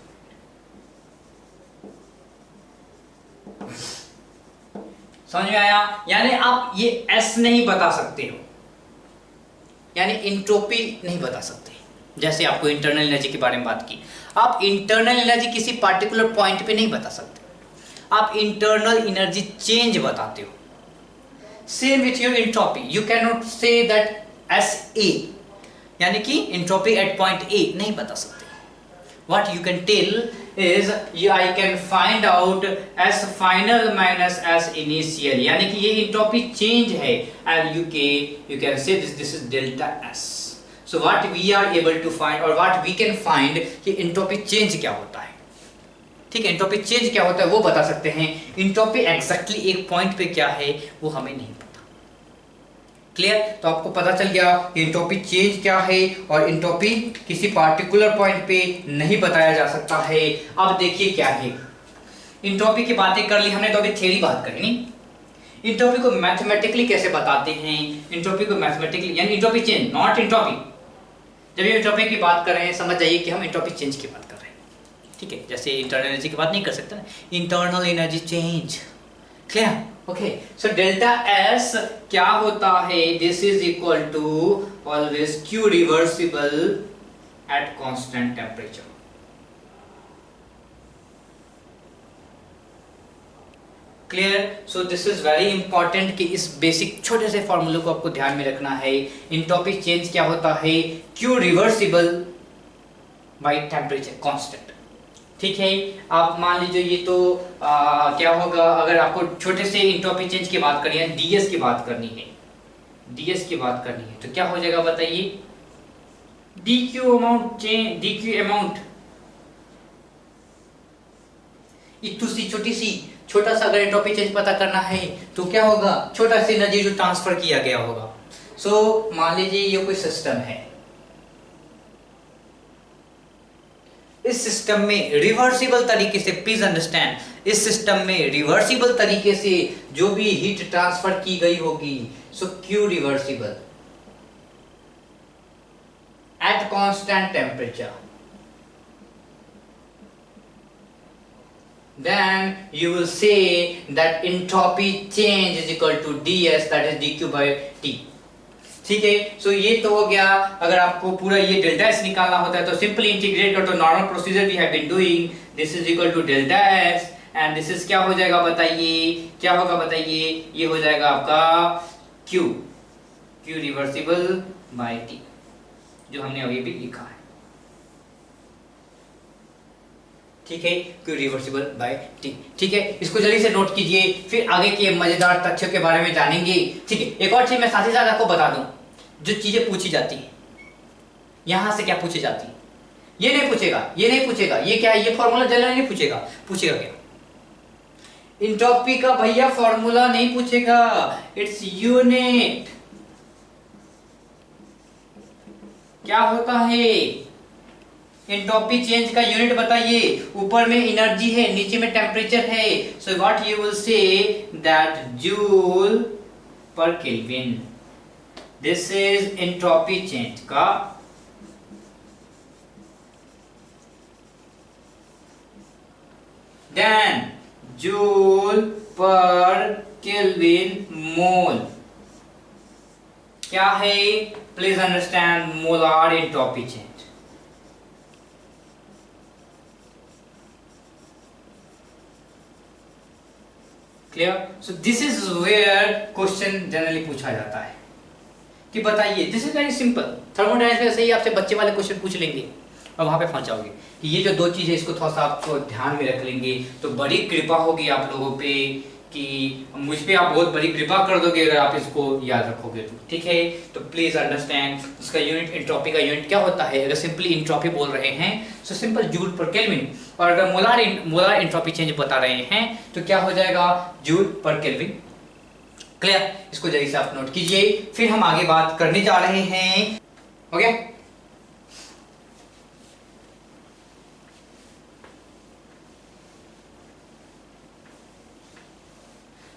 Speaker 1: समझ में आया? यानी आप ये S नहीं बता सकते हो, यानी एंट्रोपी नहीं बता सकते। जैसे आपको इंटरनल एनर्जी के बारे में बात की, आप इंटरनल एनर्जी किसी पार्टिकुलर पॉइंट पे नहीं बता सकते, आप इंटरनल एनर्जी चेंज बताते हो। Same with your entropy, you can not say that S A, यानी कि एंट्रोपी एट पॉइंट ए नहीं बता सकते। What you can tell is I can find out as final minus as initial, यानी कि ये एंट्रोपी चेंज है, and you can say this is delta S. So what we are able to find or what we can find कि entropy चेंज क्या होता है। ठीक है, एंट्रोपी चेंज क्या होता है वो बता सकते हैं, एंट्रोपी एग्जैक्टली एक पॉइंट पे क्या है वो हमें नहीं पता। क्लियर? तो आपको पता चल गया एंट्रोपी चेंज क्या है, और एंट्रोपी किसी पार्टिकुलर पॉइंट पे नहीं बताया जा सकता है। अब देखिए क्या है, एंट्रोपी की बातें कर ली हमने, तो अभी थ्योरी बात करें। इंट्रोपी को मैथमेटिकली कैसे बताते हैं? इंट्रोपी को मैथमेटिकली यानी इंट्रोपी चेंज, नॉट इंट्रोपी। जब ये इंट्रोपी की बात कर रहे हैं समझ जाइए कि हम इंट्रोपी चेंज की बात कर रहे हैं, ठीक है? जैसे इंटरनल एनर्जी की बात नहीं कर सकते ना, internal energy change. Clear? Okay, so delta S क्या होता है? This is equal to always Q reversible at constant temperature. Clear? So this is very important कि इस बेसिक छोटे से फॉर्मूले को आपको ध्यान में रखना है। एंट्रोपी चेंज क्या होता है? Q reversible by temperature constant. ठीक है, आप मान लीजिए ये तो क्या होगा अगर आपको छोटे से एंट्रोपी चेंज की बात करनी है, डीएस की बात करनी है, डीएस की बात करनी है तो क्या हो जाएगा बताइए? DQ amount change, dQ amount इतनी सी छोटी सी छोटा सा अगर एंट्रोपी चेंज पता करना है तो क्या होगा? छोटा सी एनर्जी जो ट्रांसफर किया गया होगा। सो मान लीजिए ये कोई सिस्टम है, इस सिस्टम में रिवर्सिबल तरीके से, प्लीज अंडरस्टैंड, इस सिस्टम में रिवर्सिबल तरीके से जो भी हीट ट्रांसफर की गई होगी, so Q reversible at constant temperature, then you will say that entropy change is equal to ds, that is dq by t। ठीक है, सो ये तो हो गया। अगर आपको पूरा ये डेल्टा एस निकालना होता है तो सिंपली इंटीग्रेट कर, तो normal procedure we have been doing. This is equal to delta S and this is क्या हो जाएगा बताइए? क्या होगा बताइए? ये हो जाएगा आपका q, q reversible by t, जो हमने अभी भी लिखा है। ठीक है, क्यू रिवर्सिबल बाय टी। ठीक है, इसको जल्दी से नोट कीजिए, फिर आगे के मजेदार तथ्यों के बारे में जानेंगे। ठीक है, एक और चीज मैं साथ ही साथ आपको बता दूं, जो चीजें पूछी जाती हैं यहां से क्या पूछी जाती है, ये नहीं पूछेगा, ये नहीं पूछेगा, ये क्या है, ये फॉर्मूला जनरल नहीं पूछेगा। पूछेगा क्या? एंट्रोपी का भैया फॉर्मूला नहीं पूछेगा, इट्स यूनिट। क्या होता है? एंट्रोपी चेंज का यूनिट बताइए। ऊपर में एनर्जी है, नीचे में टेम्परेचर है, so what you will say that joule per kelvin, this is entropy change का then joule per kelvin mole क्या है? Please understand, molar entropy change. Clear? So this is where question generally पूछा जाता है कि बताइए, this is very simple. Thermodynamics में से ही आपसे बच्चे वाले क्वेश्चन पूछ लेंगे और वहां पे पहुंच जाओगे कि ये जो दो चीजें, इसको थोड़ा सा आपको ध्यान में रख लेंगे तो बड़ी कृपा होगी आप लोगों पे कि मुझ पे आप बहुत बड़ी कृपा कर दोगे अगर आप इसको याद रखोगे तो। ठीक है, तो प्लीज अंडरस्टैंड, इसका यूनिट, एंट्रोपी का यूनिट क्या होता है? अगर सिंपली एंट्रोपी बोल रहे हैं so simple joule per kelvin, और अगर मोलार एंट्रोपी चेंज बता रहे हैं तो क्या हो जाएगा? Joule per kelvin. क्लियर? इसको जल्दी से आप नोट कीजिए, फिर हम आगे बात करने जा रहे हैं। ओके,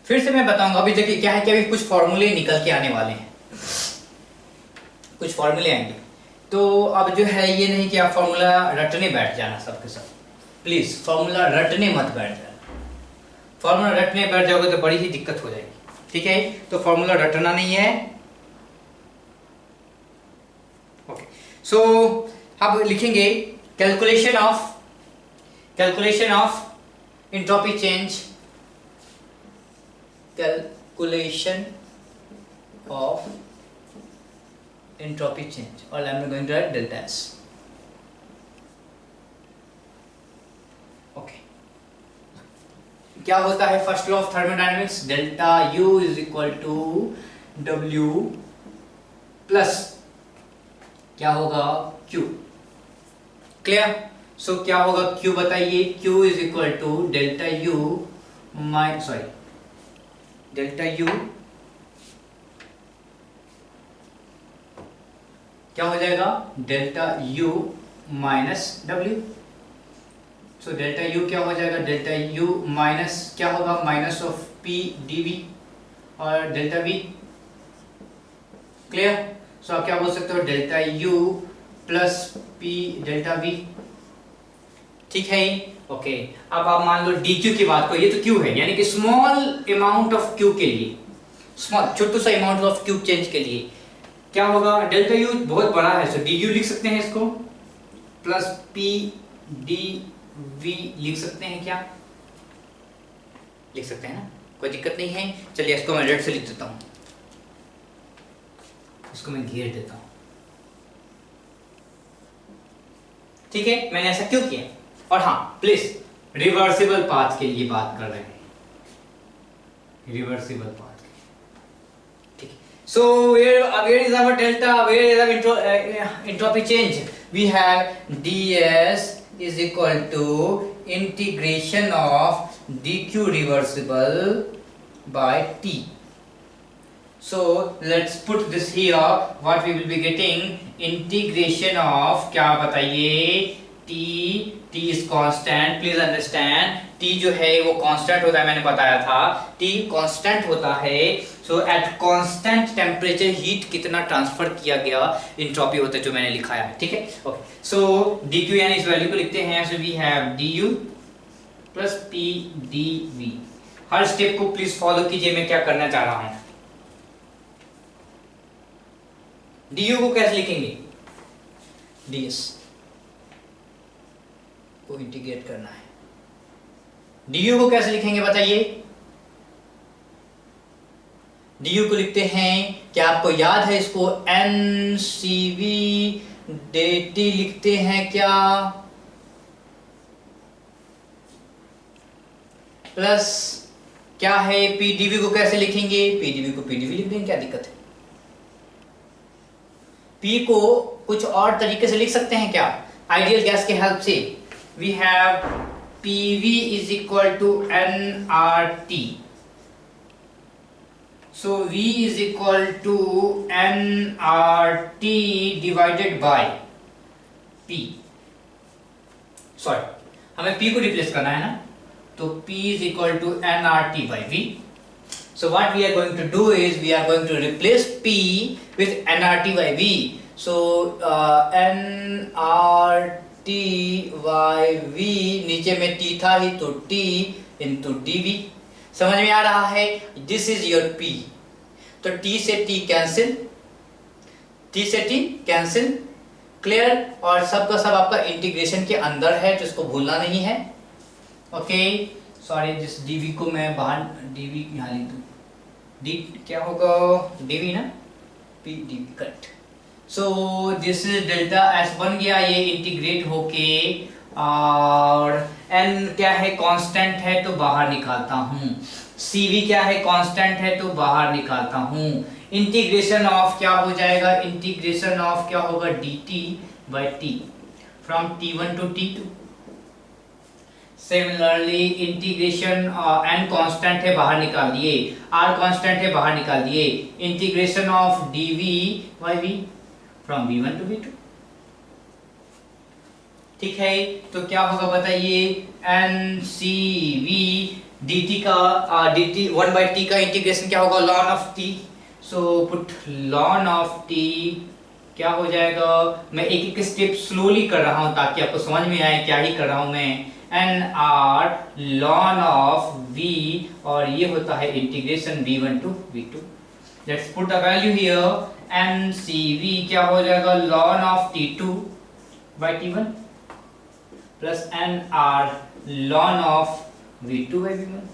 Speaker 1: फिर से मैं बताऊंगा। अभी देखिए क्या है कि अभी कुछ फॉर्मूले निकल के आने वाले हैं, कुछ फॉर्मूले आएंगे, तो अब जो है ये नहीं कि आप फॉर्मूला रटने बैठ जाना सबके सब, प्लीज फॉर्मूला रटने मत बैठ जाना। फॉर्मूला रटने बैठ जाओगे तो बड़ी ही दिक्कत हो जाएगी। ठीक है, तो फॉर्मूला रटना नहीं है। ओके, सो अब लिखेंगे calculation of entropy change, calculation of entropy change, or I'm going to write delta S. Okay, क्या होता है first law of thermodynamics? Delta U is equal to W plus क्या होगा? Q। क्लियर? सो क्या होगा Q बताइए? Q is equal to delta U delta U क्या हो जाएगा? Delta U minus W। सो डेल्टा U क्या हो जाएगा? डेल्टा U माइनस क्या होगा? Minus of P dV। और डेल्टा वी। क्लियर? सो आप क्या बोल सकते हो, delta U plus P delta V. ठीक है? ओके। अब आप मान लो डी क्यू की बात करो, ये तो क्यू है, यानी कि स्मॉल अमाउंट ऑफ क्यू के लिए, स्मॉल छोटू सा अमाउंट ऑफ क्यू चेंज के लिए क्या होगा, डेल्टा यू बहुत बड़ा है, सो डी यू लिख सकते हैं इसको, प्लस पी डी वी लिख सकते हैं, क्या लिख सकते हैं ना, कोई दिक्कत नहीं है। चलिए इसको मैं रेड से लिख देता हूं, इसको मैं घेर देता हूं। ठीक है, मैंने ऐसा क्यों किया? और हाँ प्लीज, रिवर्सिबल पाथ के लिए बात कर रहे हैं, reversible path. So where is our delta? Where is our entropy change? We have ds is equal to integration of dq reversible by t. So let's put this here. What we will be getting, integration of क्या बताइए, t, t is constant. Please understand, t जो है वो constant होता है, मैंने बताया था t constant होता है। So at constant temperature heat कितना ट्रांसफर किया गया, इंट्रोपी होता है जो मैंने लिखाया है। ठीक है, ओके। सो dq यानी इस वैल्यू को लिखते हैं, so we have du plus p dv। Her step को प्लीज फॉलो कीजिए, मैं क्या करना चाह रहा हूं। du को कैसे लिखेंगे, ds को इंटीग्रेट करना है, du को कैसे लिखेंगे बताइए। du को लिखते हैं, क्या आपको याद है इसको, ncv dt लिखते हैं क्या, प्लस क्या है pdv को कैसे लिखेंगे, pdv को pdv लिख देंगे, क्या दिक्कत है। p को कुछ और तरीके से लिख सकते हैं क्या, आइडियल गैस के हेल्प से। We have pv is equal to nRT, so v is equal to nRT divided by p, sorry हमें p को रिप्लेस करना है ना, तो p is equal to nRT by v. So what we are going to do is we are going to replace p with nRT by v. So nRT by v, नीचे में t था ही तो t into dv। समझ में आ रहा है, this is your p। तो t से t कैंसिल, t से t कैंसिल, क्लियर। और सब का सब आपका इंटीग्रेशन के अंदर है, तो इसको भूलना नहीं है। ओके, सॉरी जिस dv को मैं बाहर, dv यहाँ लिख दूँ, d क्या होगा, dv ना, p dv, correct. So this is delta s बन गया, ये इंटीग्रेट होके, और n क्या है, कांस्टेंट है तो बाहर निकालता हूँ, cv क्या है, कांस्टेंट है तो बाहर निकालता हूँ। इंटीग्रेशन ऑफ क्या हो जाएगा, इंटीग्रेशन ऑफ क्या होगा, dt by t from t1 to t2। Similarly integration, n constant है बाहर निकाल दिए, r कांस्टेंट है बाहर निकाल दिए, integration of dv by v from v1 to v2। ठीक है, तो क्या होगा बताइए, ncv dt का dt 1 by t का इंटीग्रेशन क्या होगा, ln of t। So put ln of t क्या हो जाएगा, मैं एक एक स्टेप स्लोली कर रहा हूं ताकि आपको समझ में आए क्या ही कर रहा हूं मैं, nr ln of v, और ये होता है integration v1 to v2। Let's put the value here, ncv क्या हो जाएगा, ln of t2 by t1 plus nr ln of v2 by v1।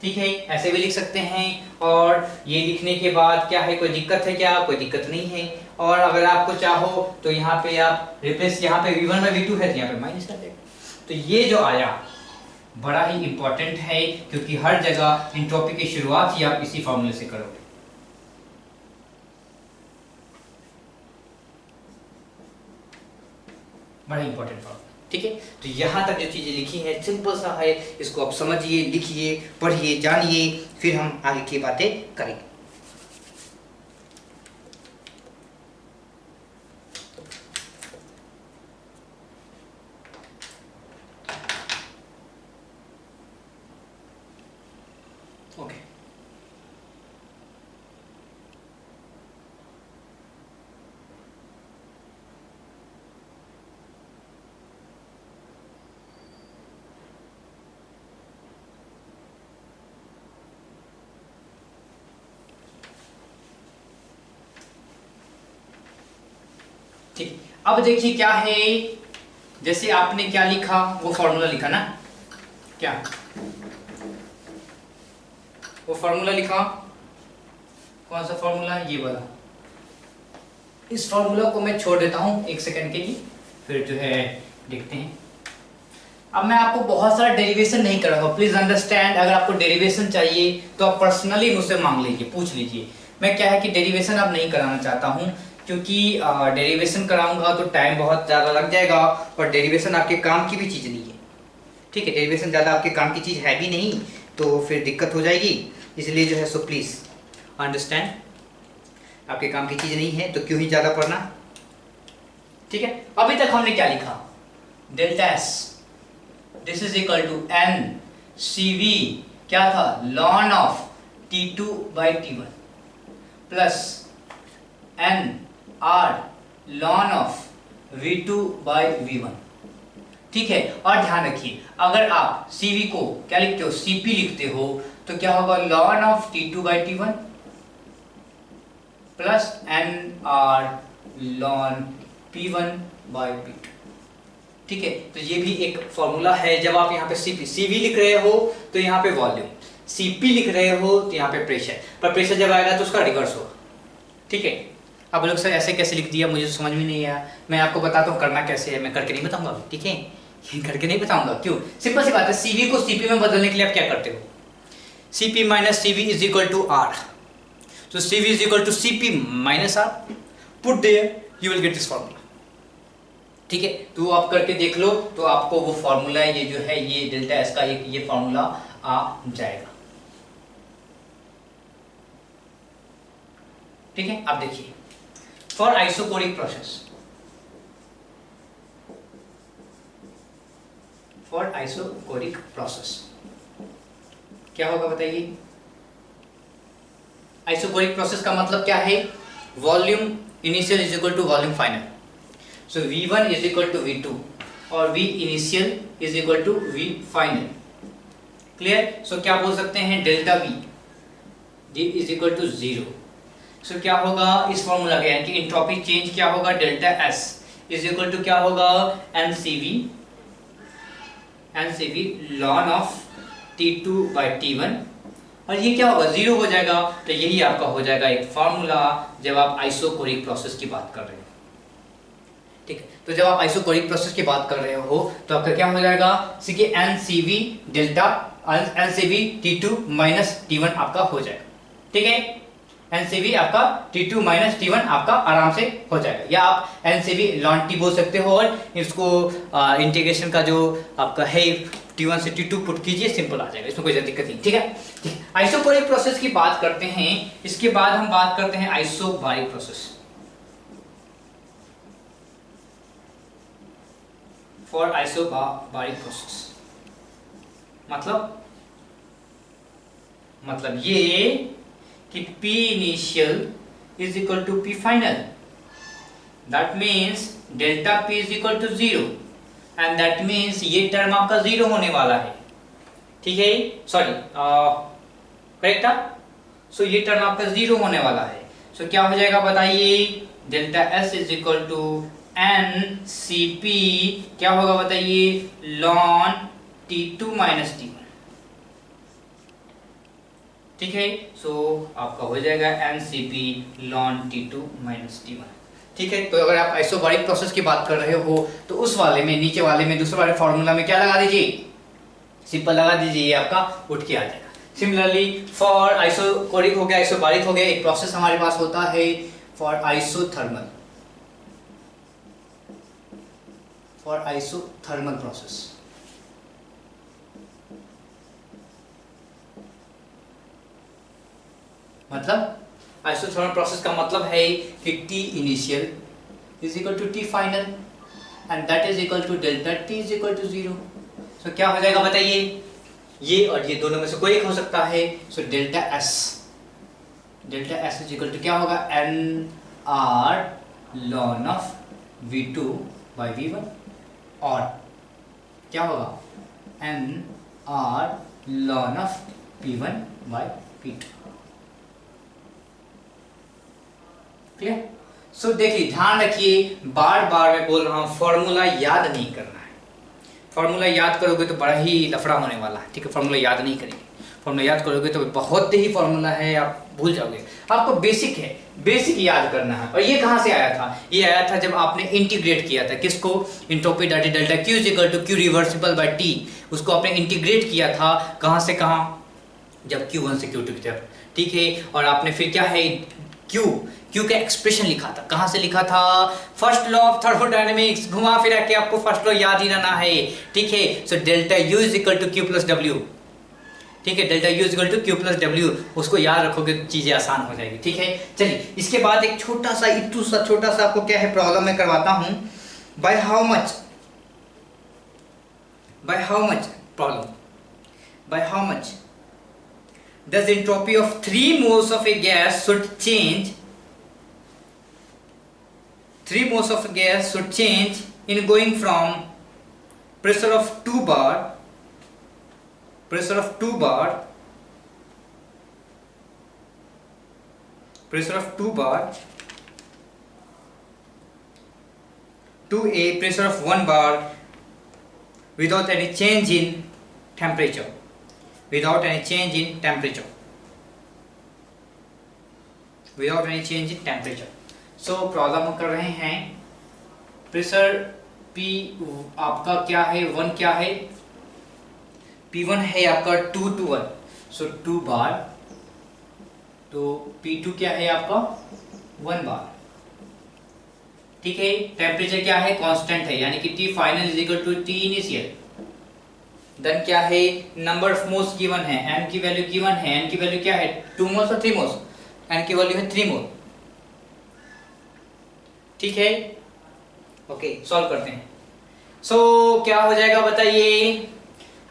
Speaker 1: ठीक है, ऐसे भी लिख सकते हैं। और ये लिखने के बाद क्या है, कोई दिक्कत है क्या, कोई दिक्कत नहीं है। और अगर आपको चाहो तो यहाँ पे आप रिप्लेस, यहाँ पे v1 by v2 है तो यहाँ पे माइनस कर देगा। तो ये जो आया बड़ा ही इंपॉर्टेंट है, क्योंकि हर जगह एंट्रोपी की शुरुआत ही आप इसी फॉर्मूले से करोगे। बड़ा इंपॉर्टेंट फॉर्मूला, ठीक है। तो यहाँ तक जो चीजें लिखी है सिंपल सा है, इसको आप समझिए, लिखिए, पढ़िए, जानिए, फिर हम आगे की बातें करेंगे। ओके, ठीक, अब देखिए क्या है, जैसे आपने क्या लिखा, वो फॉर्मूला लिखा ना, क्या वो फॉर्मूला लिखा, कौन सा फॉर्मूला, ये वाला। इस फॉर्मूला को मैं छोड़ देता हूं एक सेकंड के लिए, फिर जो है देखते हैं। अब मैं आपको बहुत सारा डेरिवेशन नहीं कराऊंगा, प्लीज अंडरस्टैंड। अगर आपको डेरिवेशन चाहिए तो आप पर्सनली मुझसे मांग लीजिए, पूछ लीजिए। मैं क्या है कि डेरिवेशन अब नहीं कराना चाहता हूं, क्योंकि डेरिवेशन कराऊंगा तो टाइम बहुत ज़्यादा लग जाएगा, और डेरिवेशन आपके काम की भी चीज़ नहीं है। ठीक है, डेरिवेशन ज़्यादा आपके काम की चीज़ है भी नहीं, तो फिर दिक्कत हो जाएगी। इसलिए जो है सो प्लीज़ अंडरस्टैंड, आपके काम की चीज़ नहीं है तो क्यों ही ज़्यादा पढ़ना। ठीक है, अभी तक हमने क्या लिखा, delta S this is equal to N C V, क्या था, ln of T2 by T1 plus N R ln of V2 by V1। ठीक है, और ध्यान रखिए, अगर आप CV को क्या लिखते हो, CP लिखते हो, तो क्या होगा, ln of T2 by T1 plus N R ln P1 by P2। ठीक है, तो ये भी एक फॉर्मूला है। जब आप यहाँ पे CV लिख रहे हो तो यहाँ पे वॉल्यूम, CP लिख रहे हो तो यहाँ पे प्रेशर, पर प्रेशर जब आएगा तो उसका रिवर्स होगा। ठीक है, अब लोग सर ऐसे कैसे लिख दिया, मुझे तो समझ में नहीं आया। मैं आपको बताता हूँ करना कैसे है, मैं करके नहीं बताऊंगा, ठीक है, करके नहीं बताऊंगा। क्यों, सिंपल सी बात है, CV को CP में बदलने के लिए आप क्या करते हो, CP minus CV is equal to R, so CV is equal to CP minus R, put there you will get this formula। ठीक है, तो आप करके देख लो, तो आपको वो फॉर्मूला, ये जो है ये डेल्टा एस का ये फॉर्मूला आ जाएगा। ठीक है, अब देखिए, for isochoric process, for isochoric process क्या होगा बताइए। आइसोकोरिक प्रोसेस का मतलब क्या है, volume initial is equal to volume final, so V1 is equal to V2 और V initial is equal to V final. Clear, so क्या बोल सकते हैं, delta V is equal to 0। So क्या होगा इस फॉर्मूला के, यानी कि एंट्रोपी चेंज क्या होगा, delta S is equal to क्या होगा, NCV lawn of T2 by T1, और ये क्या होगा, 0 हो जाएगा। तो यही आपका हो जाएगा एक फॉर्मूला जब आप आइसोकोरिक प्रोसेस की बात कर रहे हो। ठीक है, तो जब आप आइसोकोरिक प्रोसेस की बात कर रहे हो तो आपका क्या हो जाएगा, सीखिए NCV delta NCV T2 minus T1 आपका हो जाएगा। ठीक है, NCV आपका T2 माइनस T1 आपका आराम से हो जाएगा, या आप NCV लॉन T बोल सकते हो, और इसको इंटीग्रेशन का जो आपका है T1 से T2 पुट कीजिए, सिंपल आ जाएगा, इसमें कोई दिक्कत नहीं। ठीक है, आइसोकोरिक प्रोसेस की बात करते हैं, इसके बाद हम बात करते हैं isobaric process. For isobaric process मतलब ये कि P initial is equal to P final, that means delta P is equal to 0, and that means ये टर्म आपका 0 होने वाला है। ठीक है, सॉरी करेक्ट, सो ये टर्म आपका 0 होने वाला है। सो क्या हो जाएगा बताइए, delta S is equal to NCP, क्या होगा बताइए, लॉन T2 माइनस T1। ठीक है, सो आपका हो जाएगा NCP lawn T2 minus T1। ठीक है, तो अगर आप आइसोबारिक प्रोसेस की बात कर रहे हो तो उस वाले में, नीचे वाले में, दूसरे वाले फॉर्मूला में क्या लगा दीजिए, सिंपल लगा दीजिए, ये आपका उठ के आ जाएगा। सिमिलरली फॉर आइसोकोरिक हो गया, आइसोबारिक हो गया, एक प्रोसेस हमारे पास होता है for isothermal, for isothermal process. मतलब आइसोथर्मल प्रोसेस का मतलब है कि T initial is equal to T final and that is equal to delta T is equal to 0। So क्या हो जाएगा बताइए, ये और ये दोनों में से कोई एक हो सकता है। So delta S is equal to क्या होगा, NR ln of V2 by V1, और क्या होगा, NR ln of P1 by P2। Clear, so देखिए ध्यान रखिए, बार बार मैं बोल रहा हूँ फॉर्मूला याद नहीं करना है। फॉर्मूला याद करोगे तो बड़ा ही लफड़ा होने वाला है, ठीक है। फॉर्मूला याद नहीं करेंगे, फॉर्मूला याद करोगे तो बहुत ही फॉर्मूला है, आप भूल जाओगे। आपको बेसिक है, बेसिक याद करना है। और ये कहाँ से आया था? ये आया था जब आपने इंटीग्रेट किया था किसको? Entropy delta delta Q is equal to Q reversible by T. उसको आपने इंटीग्रेट किया था कहाँ से कहाँ? जब Q1 से Q2 की तरफ, ठीक है। और आपने फिर क्या है, क्यू का एक्सप्रेशन लिखा था। कहां से लिखा था? First law of thermodynamics. घुमा फिरा के आपको फर्स्ट लॉ याद ही रहना है, ठीक है। So delta U is equal to Q plus W, ठीक है। Delta U is equal to Q plus W, उसको याद रखोगे तो चीजें आसान हो जाएगी, ठीक है। चलिए इसके बाद एक छोटा सा इट्टू सा छोटा सा आपको क्या है प्रॉब्लम में करवाता हूं। By how much problem, by how much does the entropy of 3 moles of a gas should change, 3 moles of a gas should change in going from pressure of 2 bar to a pressure of 1 bar without any change in temperature, without any change in temperature. So problem कर रहे हैं, pressure P आपका क्या है, 1 क्या है, P1 है आपका 2 to 1, सो 2 बार, तो P2 क्या है आपका 1 बार, ठीक है। टेम्परेचर क्या है, कांस्टेंट है, यानी कि T final is equal to T initial. Then क्या है, नंबर ऑफ मोल्स गिवन है, n की वैल्यू गिवन है, n की वैल्यू क्या है 2 मोल्स और 3 मोल्स, n की वैल्यू है 3 मोल, ठीक है। ओके सॉल्व करते हैं। सो क्या हो जाएगा बताइए,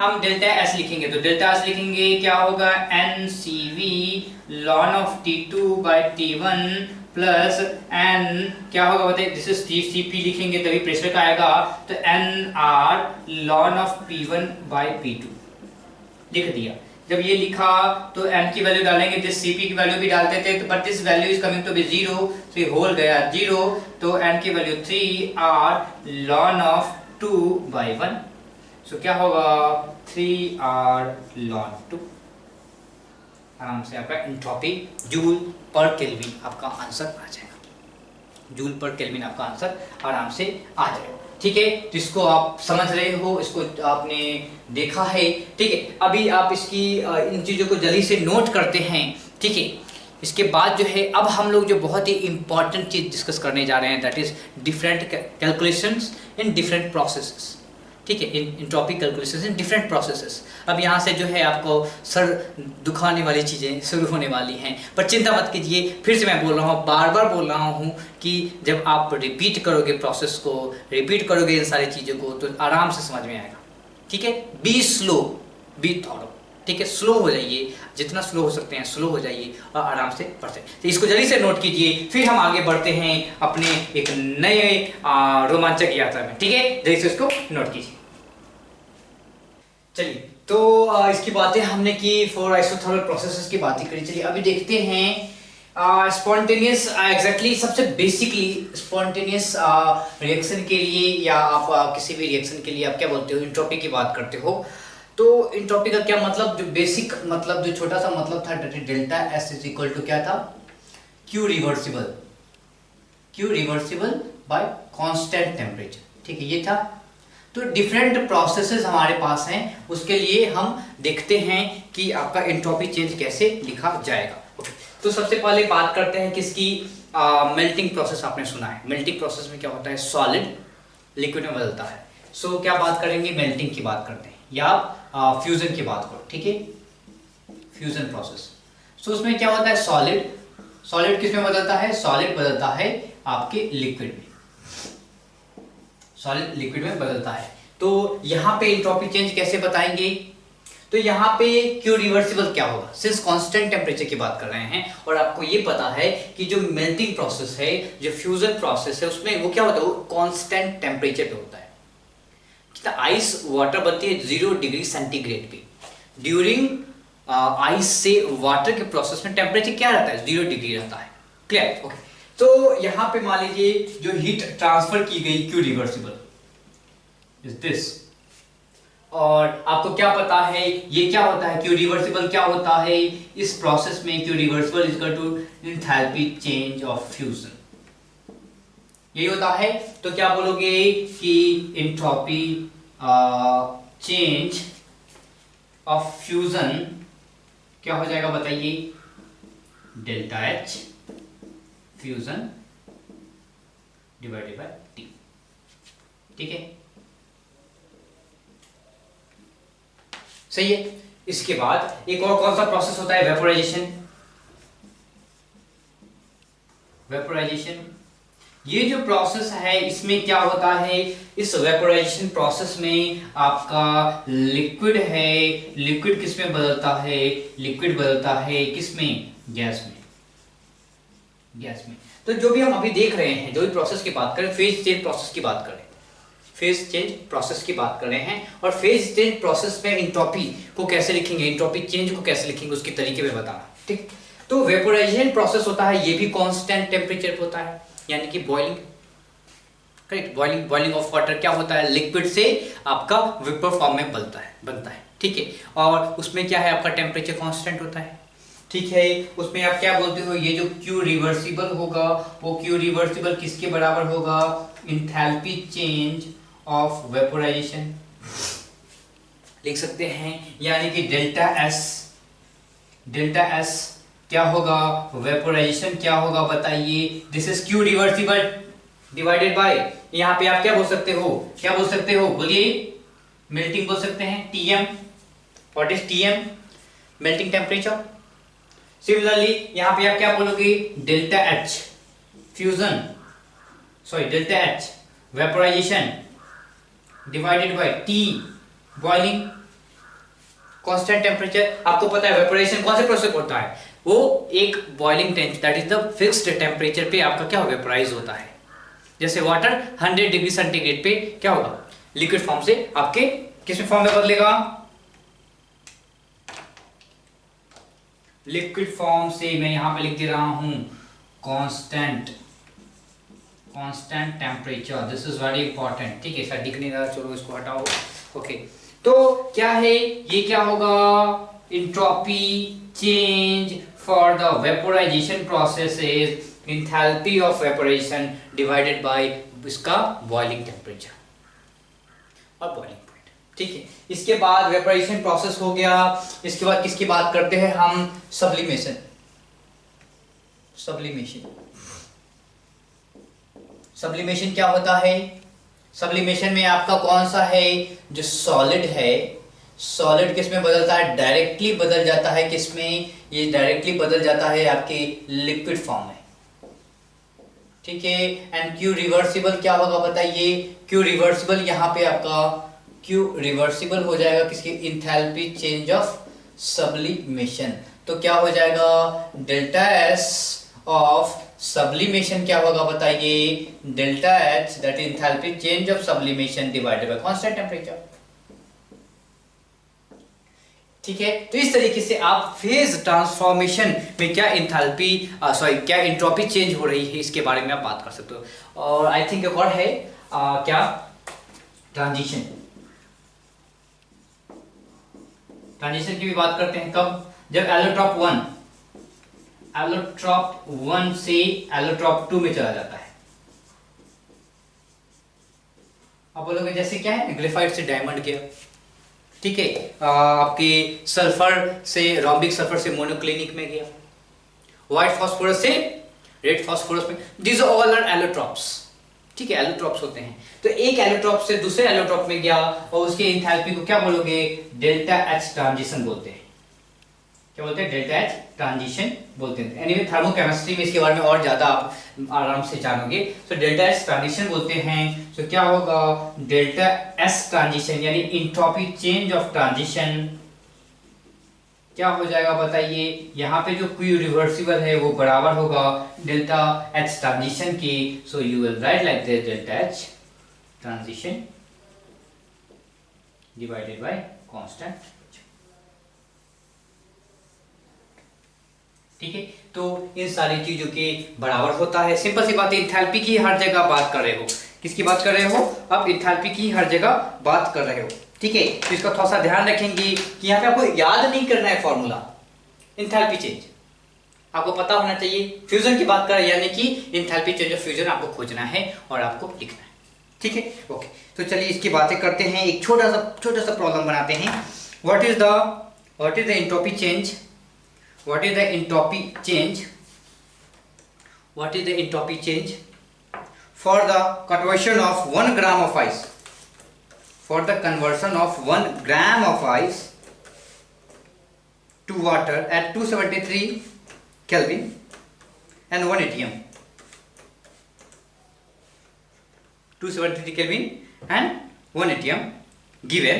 Speaker 1: हम डेल्टा एस लिखेंगे, तो डेल्टा एस लिखेंगे क्या होगा, NCV ln of T2 by T1 plus n क्या होगा बताइए, दिस इज TCP लिखेंगे तभी प्रेशर का आएगा, तो NR ln of P1 by P2 लिख दिया। जब ये लिखा तो n की वैल्यू डालेंगे, दिस Cp की वैल्यू भी डालते थे, तो but this value is coming to be 0, तो ये होल गया 0, तो n की वैल्यू 3R ln of 2 by 1, सो क्या होगा 3R ln 2। आराम से आपका एंट्रोपी जूल पर केल्विन आपका आंसर आ जाएगा, जूल पर केल्विन आपका आंसर आराम से आ जाएगा, ठीक है। तो इसको आप समझ रहे हो, इसको आपने देखा है, ठीक है। अभी आप इसकी इन चीज़ों को जल्दी से नोट करते हैं, ठीक है। इसके बाद जो है अब हम लोग जो बहुत ही इंपॉर्टेंट चीज़ डिस्कस करने जा रहे हैं, that is different calculations in different processes, ठीक है। Entropy calculations in different processes. अब यहाँ से जो है आपको सर दुखाने वाली चीज़ें शुरू होने वाली हैं, पर चिंता मत कीजिए, फिर से मैं बोल रहा हूँ, बार बार बोल रहा हूँ कि जब आप रिपीट करोगे प्रोसेस को, रिपीट करोगे इन सारी चीज़ों को, तो आराम से समझ में आएगा, ठीक है। बी स्लो, बी थॉरो, ठीक है। स्लो हो जाइए, जितना स्लो हो सकते हैं स्लो हो जाइए और आराम से पढ़ते हैं। तो इसको जल्दी से नोट कीजिए, फिर हम आगे बढ़ते हैं अपने एक नए रोमांचक यात्रा में, ठीक है। जल्दी से इसको नोट कीजिए। चलिए तो इसकी बातें हमने की, 4 आइसोथर्मल प्रोसेसेस की बातें करी। चलिए अभी देखते हैं स्पॉन्टेनियस, एग्जैक्टली सबसे बेसिकली स्पॉन्टेनियस रिएक्शन के लिए, या आप किसी भी रिएक्शन के लिए आप क्या बोलते हो, एंट्रोपी की बात करते हो। तो एंट्रोपी का क्या मतलब, जो बेसिक मतलब, जो छोटा सा मतलब था, delta S is equal to क्या था, Q reversible by constant temperature, ठीक है, ये था। तो डिफरेंट प्रोसेसेस हमारे पास हैं, उसके लिए हम देखते हैं कि आपका एंट्रोपी चेंज कैसे लिखा जाएगा। ओके, तो सबसे पहले बात करते हैं किसकी, मेल्टिंग प्रोसेस। आपने सुना है मेल्टिंग प्रोसेस में क्या होता है, सॉलिड लिक्विड में बदलता है। सो क्या बात करेंगे, मेल्टिंग की बात करते हैं, या फ्यूजन की बात करो, ठीक है, फ्यूजन प्रोसेस। सो उसमें क्या होता है, सॉलिड किस में बदलता है, सॉलिड बदलता है आपके लिक्विड में, सॉलिड लिक्विड में बदलता है। तो यहाँ पे एंट्रोपी चेंज कैसे बताएंगे, तो यहाँ पे क्यू रिवर्सिबल क्या होगा, सिंस कांस्टेंट टेम्परेचर की बात कर रहे हैं, और आपको ये पता है कि जो मेल्टिंग प्रोसेस है, जो फ्यूजन प्रोसेस है, उसमें वो क्या होता है, वो कांस्टेंट टेम्परेचर पे होता है। आइस वाटर बनती है 0 डिग्री सेंटीग्रेड पे। ड्यूरिंग आइस से वाटर के प्रोसेस में टेम्परेचर क्या रहता है, 0 डिग्री रहता है, क्लियर। ओके, तो यहां पे मान लीजिए जो हीट ट्रांसफर की गई क्यू रिवर्सिबल इज दिस, और आपको क्या पता है ये क्या होता है, क्यू रिवर्सिबल क्या होता है इस प्रोसेस में, Q reversible is equal to enthalpy change of fusion, यही होता है। तो क्या बोलोगे कि एंट्रोपी चेंज ऑफ फ्यूजन क्या हो जाएगा बताइए, delta H fusion divided by T, ठीक है, सही है। इसके बाद एक और कौन सा प्रोसेस होता है, वेपोराइजेशन। वेपोराइजेशन ये जो प्रोसेस है इसमें क्या होता है, इस वेपोराइजेशन प्रोसेस में आपका लिक्विड है, लिक्विड किस में बदलता है, लिक्विड बदलता है किस में, गैस में, गैस में। तो जो भी हम अभी देख रहे हैं, जो भी प्रोसेस की बात करें, फेज चेंज प्रोसेस की बात करें, फेज चेंज प्रोसेस की बात कर रहे हैं, और फेज चेंज प्रोसेस में एंट्रोपी को कैसे लिखेंगे, एंट्रोपी चेंज को कैसे लिखेंगे उसके तरीके में बताना, ठीक। तो वेपोराइजेशन प्रोसेस होता है, ये भी कांस्टेंट टेम्परेचर पे होता है, यानी कि boiling, correct, boiling, boiling of water. क्या होता है, लिक्विड से आपका वेपर फॉर्म में बनता है, ठीक है, और उसमें क्या है आपका टेम्परेचर कांस्टेंट होता है, ठीक है। उसमें आप क्या बोलते हो, ये जो क्यू रिवर्सिबल होगा वो क्यू रिवर्सिबल किसके बराबर होगा, एंथैल्पी चेंज ऑफ वेपोराइजेशन लिख सकते हैं, यानी कि डेल्टा एस, डेल्टा एस क्या होगा, वेपोराइजेशन क्या होगा बताइए, this is Q reversible divided by, यहां पे आप क्या बोल सकते हो, क्या बोल सकते हो बोलिए, मेल्टिंग बोल सकते हैं, TM, what is TM, melting temperature. Similarly यहां पे आप क्या बोलोगे, delta H fusion, sorry delta H vaporisation divided by T boiling, constant temperature. आपको पता है वेपोराइजेशन कौन से प्रोसेस होता है, वो एक boiling temperature, that is the fixed temperature पे आपका क्या वेपोराइज होता है। जैसे वाटर 100 डिग्री सेंटीग्रेड पे क्या होगा, लिक्विड फॉर्म से आपके किस फॉर्म में बदलेगा, लिक्विड फॉर्म से, मैं यहां पे लिख दे रहा हूं constant, constant temperature, this is very important, ठीक है। सर दिख नहीं रहा, चलो इसको हटाओ, ओके। तो क्या है, ये क्या होगा, entropy change for the vaporisation process is enthalpy of vaporisation divided by इसका बॉइलिंग टेम्परेचर और बॉइलिंग पॉइंट, ठीक है। इसके बाद वेपोराइजेशन प्रोसेस हो गया, इसके बाद किसकी बात करते हैं हम, सब्लिमेशन, सब्लिमेशन, सब्लिमेशन क्या होता है, सब्लिमेशन में आपका कौन सा है, जो सॉलिड है, सॉलिड किस में बदलता है, डायरेक्टली बदल जाता है किस में, ये डायरेक्टली बदल जाता है आपके लिक्विड फॉर्म में, ठीक है। एंड क्यू रिवर्सिबल क्या होगा बताइए, क्यू रिवर्सिबल यहाँ पे आपका क्यू रिवर्सिबल हो जाएगा किसकी, एंथैल्पी चेंज ऑफ सब्लिमेशन। तो क्या हो जाएगा, डेल्टा एस ऑफ सब्लिमेशन क्या होगा बताइए, delta H that is enthalpy change of sublimation divided by constant temperature, ठीक है। तो इस तरीके से आप फेज ट्रांसफॉर्मेशन में क्या एंथैल्पी सॉरी क्या एंट्रोपी चेंज हो रही है इसके बारे में आप बात कर सकते हो। और आई थिंक एक और है क्या, ट्रांजिशन, ट्रांजिशन की भी बात करते हैं, कब, जब एलोट्रॉप 1 से एलोट्रॉप 2 में चला जाता है। आप बोलोगे जैसे क्या है, ग्रेफाइट से डायमंड गया, ठीक है, आपके सल्फर से, रोम्बिक सल्फर से मोनोक्लिनिक में गया, व्हाइट फास्फोरस से रेड फास्फोरस में, दिस ऑल आर एलोट्रॉप्स, ठीक है, एलोट्रॉप्स होते हैं। तो एक एलोट्रॉप से दूसरे एलोट्रॉप में गया और उसके एंथैल्पी को क्या बोलोगे, डेल्टा एच ट्रांजिशन बोलते हैं, क्या बोलते हैं, डेल्टा एच ट्रांजिशन बोलते हैं। एनीवे थर्मोकेमिस्ट्री में इसके बारे में और ज्यादा आप आराम से जानोगे। तो डेल्टा एच ट्रांजिशन बोलते हैं। तो क्या होगा, डेल्टा एस ट्रांजिशन यानी एंट्रोपी चेंज ऑफ ट्रांजिशन क्या हो जाएगा बताइए, यहाँ पे जो क्यू रिवर्सिबल है वो बराबर होगा डेल्टा एच ट्रांजिशन की। So you will write like this, delta H transition divided by constant, ठीक है, तो इन सारी चीजों के बराबर होता है। सिंपल सी बात है, इंथैल्पी की हर जगह बात कर रहे हो। किसकी बात कर रहे हो? आप इंथैल्पी की हर जगह बात कर रहे हो। ठीक है, तो इसका थोड़ा सा ध्यान रखेंगे कि यहाँ पे आपको याद नहीं करना है फॉर्मूला इंथैल्पी चेंज, आपको पता होना चाहिए। फ्यूजन की बात करें यानी कि इंथैल्पी चेंज ऑफ फ्यूजन आपको खोजना है और आपको लिखना है। ठीक है, ओके, तो चलिए इसकी बातें करते हैं। एक छोटा सा प्रॉब्लम बनाते हैं। What is the entropy change? What is the entropy change? What is the entropy change for the conversion of 1 gram of ice? For the conversion of 1 gram of ice to water at 273 Kelvin and 1 atm. 273 Kelvin and 1 atm given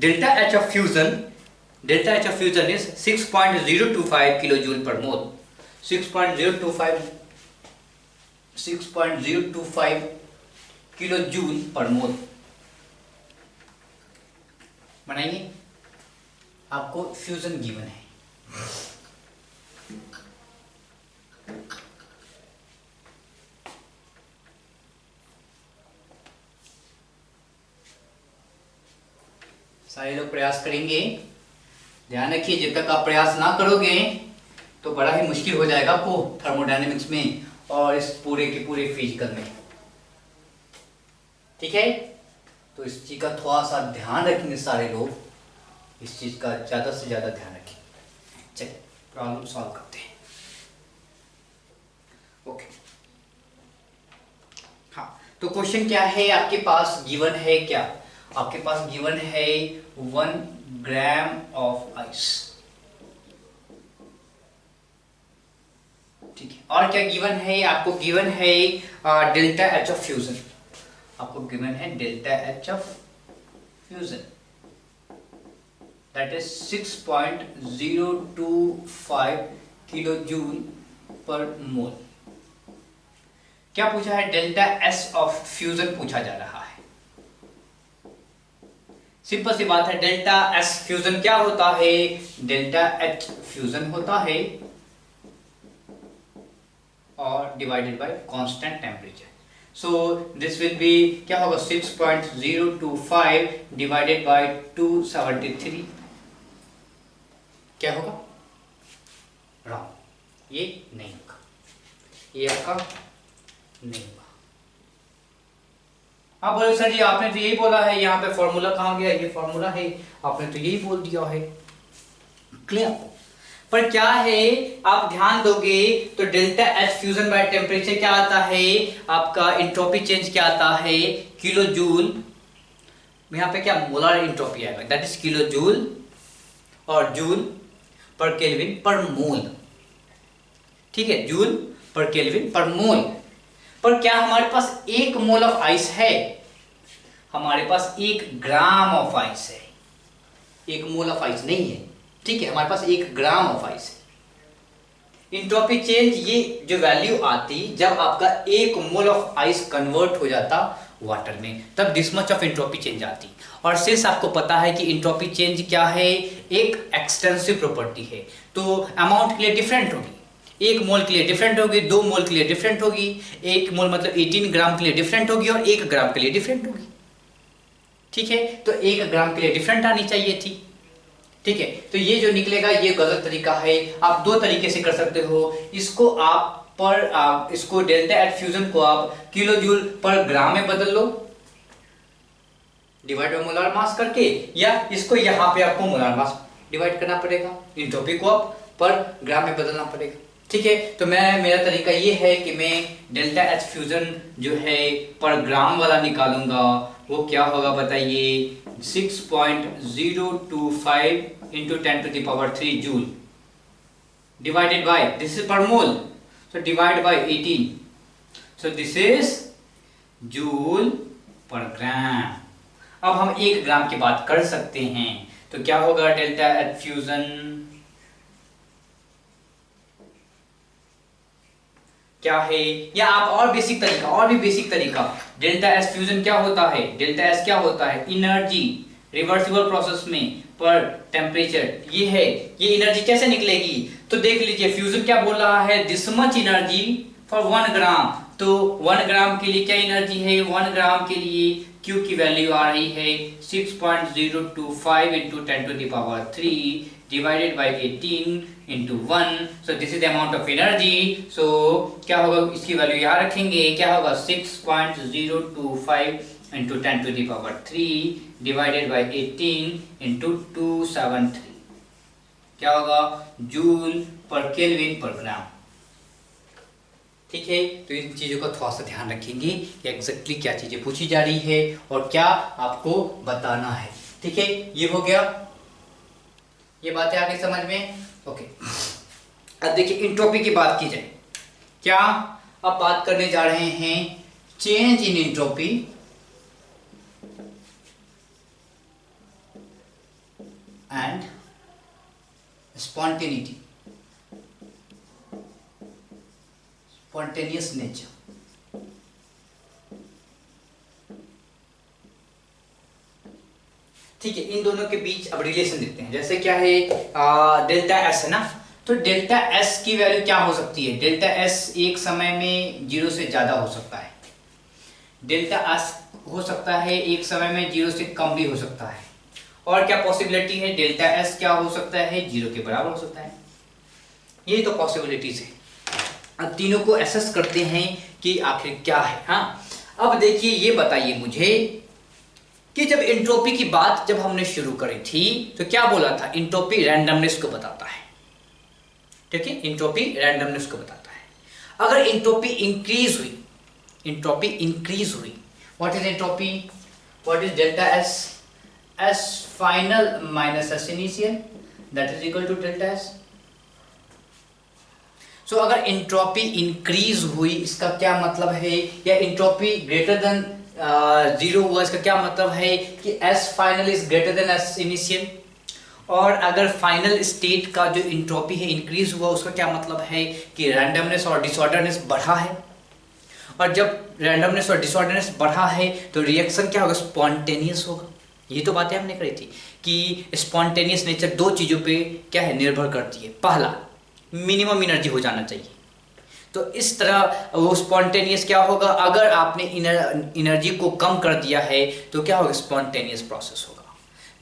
Speaker 1: delta H of fusion. Delta H of fusion is 6.025 kilojoule per mole. 6.025 kilojoule per mole. बनाइए, आपको fusion given है। सारे लोग प्रयास करेंगे। ध्यान रखिए, जब तक आप प्रयास ना करोगे तो बड़ा ही मुश्किल हो जाएगा आपको थर्मोडायनेमिक्स में और इस पूरे के पूरे फिजिकल में। ठीक है, तो इस चीज का थोड़ा सा ध्यान रखेंगे सारे लोग, इस चीज का ज्यादा से ज्यादा ध्यान रखेंगे। चलिए प्रॉब्लम सॉल्व करते हैं। ओके, हाँ, तो क्वेश्चन क्या है आपके पास गिवन है? क्या आपके पास गिवन है? 1 ग्राम ऑफ आइस। ठीक है, और क्या गिवन है? आपको गिवन है डेल्टा एच ऑफ फ्यूजन। आपको गिवन है delta H of fusion, that is 6.025 kilo joule per mole. क्या पूछा है? डेल्टा एस ऑफ फ्यूजन पूछा जा रहा है। सिंपल सी बात है, डेल्टा एस फ्यूजन क्या होता है? डेल्टा एच फ्यूजन होता है और divided by constant temperature. So this will be क्या होगा? 6.025 डिवाइडेड बाय 273 क्या होगा? रॉन्ग, ये नहीं होगा, ये आपका नहीं होगा। हाँ बोले सर जी, आपने तो यही बोला है, यहाँ पे फॉर्मूला कहाँ गया? ये फॉर्मूला है, आपने तो यही बोल दिया है। क्लियर? पर क्या है, आप ध्यान दोगे तो delta H fusion by temperature क्या आता है? आपका एंट्रोपी चेंज क्या आता है? Kilo joule. यहाँ पे क्या मोलर एंट्रोपी आएगा, दैट इज किलो जूल और जूल पर केल्विन पर मोल। ठीक है, जूल पर केल्विन पर मोल। पर क्या हमारे पास 1 मोल ऑफ आइस है? हमारे पास 1 ग्राम ऑफ आइस है, 1 मोल ऑफ आइस नहीं है। ठीक है, हमारे पास 1 ग्राम ऑफ आइस है। एंट्रोपी चेंज ये जो वैल्यू आती जब आपका 1 मोल ऑफ आइस कन्वर्ट हो जाता वाटर में, तब this much of entropy change आती। और सिंस आपको पता है कि एंट्रोपी चेंज क्या है? एक एक्सटेंसिव प्रॉपर्टी है, तो अमाउंट के लिए डिफरेंट होगी। 1 मोल के लिए डिफरेंट होगी, 2 मोल के लिए डिफरेंट होगी, 1 मोल मतलब 18 ग्राम के लिए डिफरेंट होगी और 1 ग्राम के लिए डिफरेंट होगी। ठीक है, तो 1 ग्राम के लिए डिफरेंट आनी चाहिए थी। ठीक है, तो ये जो निकलेगा ये गलत तरीका है। आप 2 तरीके से कर सकते हो इसको। इसको डेल्टा एच फ्यूजन को आप किलो जूल पर ग्राम में बदल लो डिवाइड बाय मोलार मास करके, या इसको यहाँ पे आपको मोलार मास डिवाइड करना पड़ेगा, एंट्रोपी को आप पर ग्राम में बदलना पड़ेगा। ठीक है, तो मेरा तरीका ये है कि मैं डेल्टा एच फ्यूजन जो है पर ग्राम वाला निकालूंगा। वो क्या होगा बताइए? 6.025 into 10 to the power 3 joule divided by, this is per mole, so divide by 18, so this is joule per gram. अब हम 1 ग्राम की बात कर सकते हैं, तो क्या होगा? डेल्टा एच फ्यूजन क्या है? या आप और भी बेसिक तरीका, डेल्टा एस फ्यूजन क्या होता है? डेल्टा एस क्या होता है? एनर्जी रिवर्सिबल प्रोसेस में पर टेम्परेचर ये है, ये एनर्जी कैसे निकलेगी? तो देख लीजिए फ्यूजन क्या बोल रहा है, दिस मच एनर्जी फॉर 1 ग्राम। तो 1 ग्राम के लिए क्या एनर्जी है, 1 ग्राम के लिए Q की वैल्यू आ रही है 6.025 into 10⁻³ divided by 18 into 1, so this is the amount of energy. So क्या होगा, इसकी वैल्यू यहाँ रखेंगे, क्या होगा 6.025 into 10⁻³ divided by 18 into 273, क्या होगा जूल पर केल्विन पर ग्राम। ठीक है, तो इन चीज़ों का थोड़ा सा ध्यान रखेंगे कि एग्जैक्टली क्या चीज़ें पूछी जा रही है और क्या आपको बताना है। ठीक है, ये हो गया, ये बातें आ गई समझ में। ओके, अब देखिए इंट्रोपी की बात की जाए, क्या अब बात करने जा रहे हैं change in entropy and spontaneity, spontaneous nature. ठीक है, इन दोनों के बीच अब रिलेशन देखते हैं। जैसे क्या है, डेल्टा एस है ना, तो डेल्टा एस की वैल्यू क्या हो सकती है, डेल्टा एस एक समय में 0 से ज्यादा हो सकता है, डेल्टा एस हो सकता है एक समय में 0 से कम भी हो सकता है, और क्या पॉसिबिलिटी है, डेल्टा एस क्या हो सकता है 0 के बराबर हो सकता है। ये तो पॉसिबिलिटीज है। अब तीनों को एसेस करते हैं कि आखिर क्या है। हाँ, अब देखिए ये बताइए मुझे कि जब एंट्रोपी की बात जब हमने शुरू करी थी तो क्या बोला था, एंट्रोपी रैंडमनेस को बताता है। ठीक है, एंट्रोपी रैंडमनेस को बताता है। अगर एंट्रोपी इंक्रीज हुई, एंट्रोपी इंक्रीज हुई, what is entropy, what is delta S, S final minus S initial that is equal to delta S. So अगर एंट्रोपी इंक्रीज हुई इसका क्या मतलब है, या एंट्रोपी ग्रेटर देन 0 हुआ इसका क्या मतलब है कि S final is greater than S initial. और अगर फाइनल स्टेट का जो एंट्रोपी है इंक्रीज हुआ उसका क्या मतलब है कि रैंडमनेस और डिसऑर्डरनेस बढ़ा है। और जब रैंडमनेस और डिसऑर्डरनेस बढ़ा है तो रिएक्शन क्या होगा, स्पॉन्टेनियस होगा। ये तो बातें हमने करी थी कि स्पॉन्टेनियस नेचर दो चीज़ों पे क्या है, निर्भर करती है। पहला, मिनिमम एनर्जी हो जाना चाहिए, तो इस तरह वो स्पॉन्टेनियस क्या होगा, अगर आपने एनर्जी को कम कर दिया है तो क्या होगा, स्पॉन्टेनियस प्रोसेस होगा।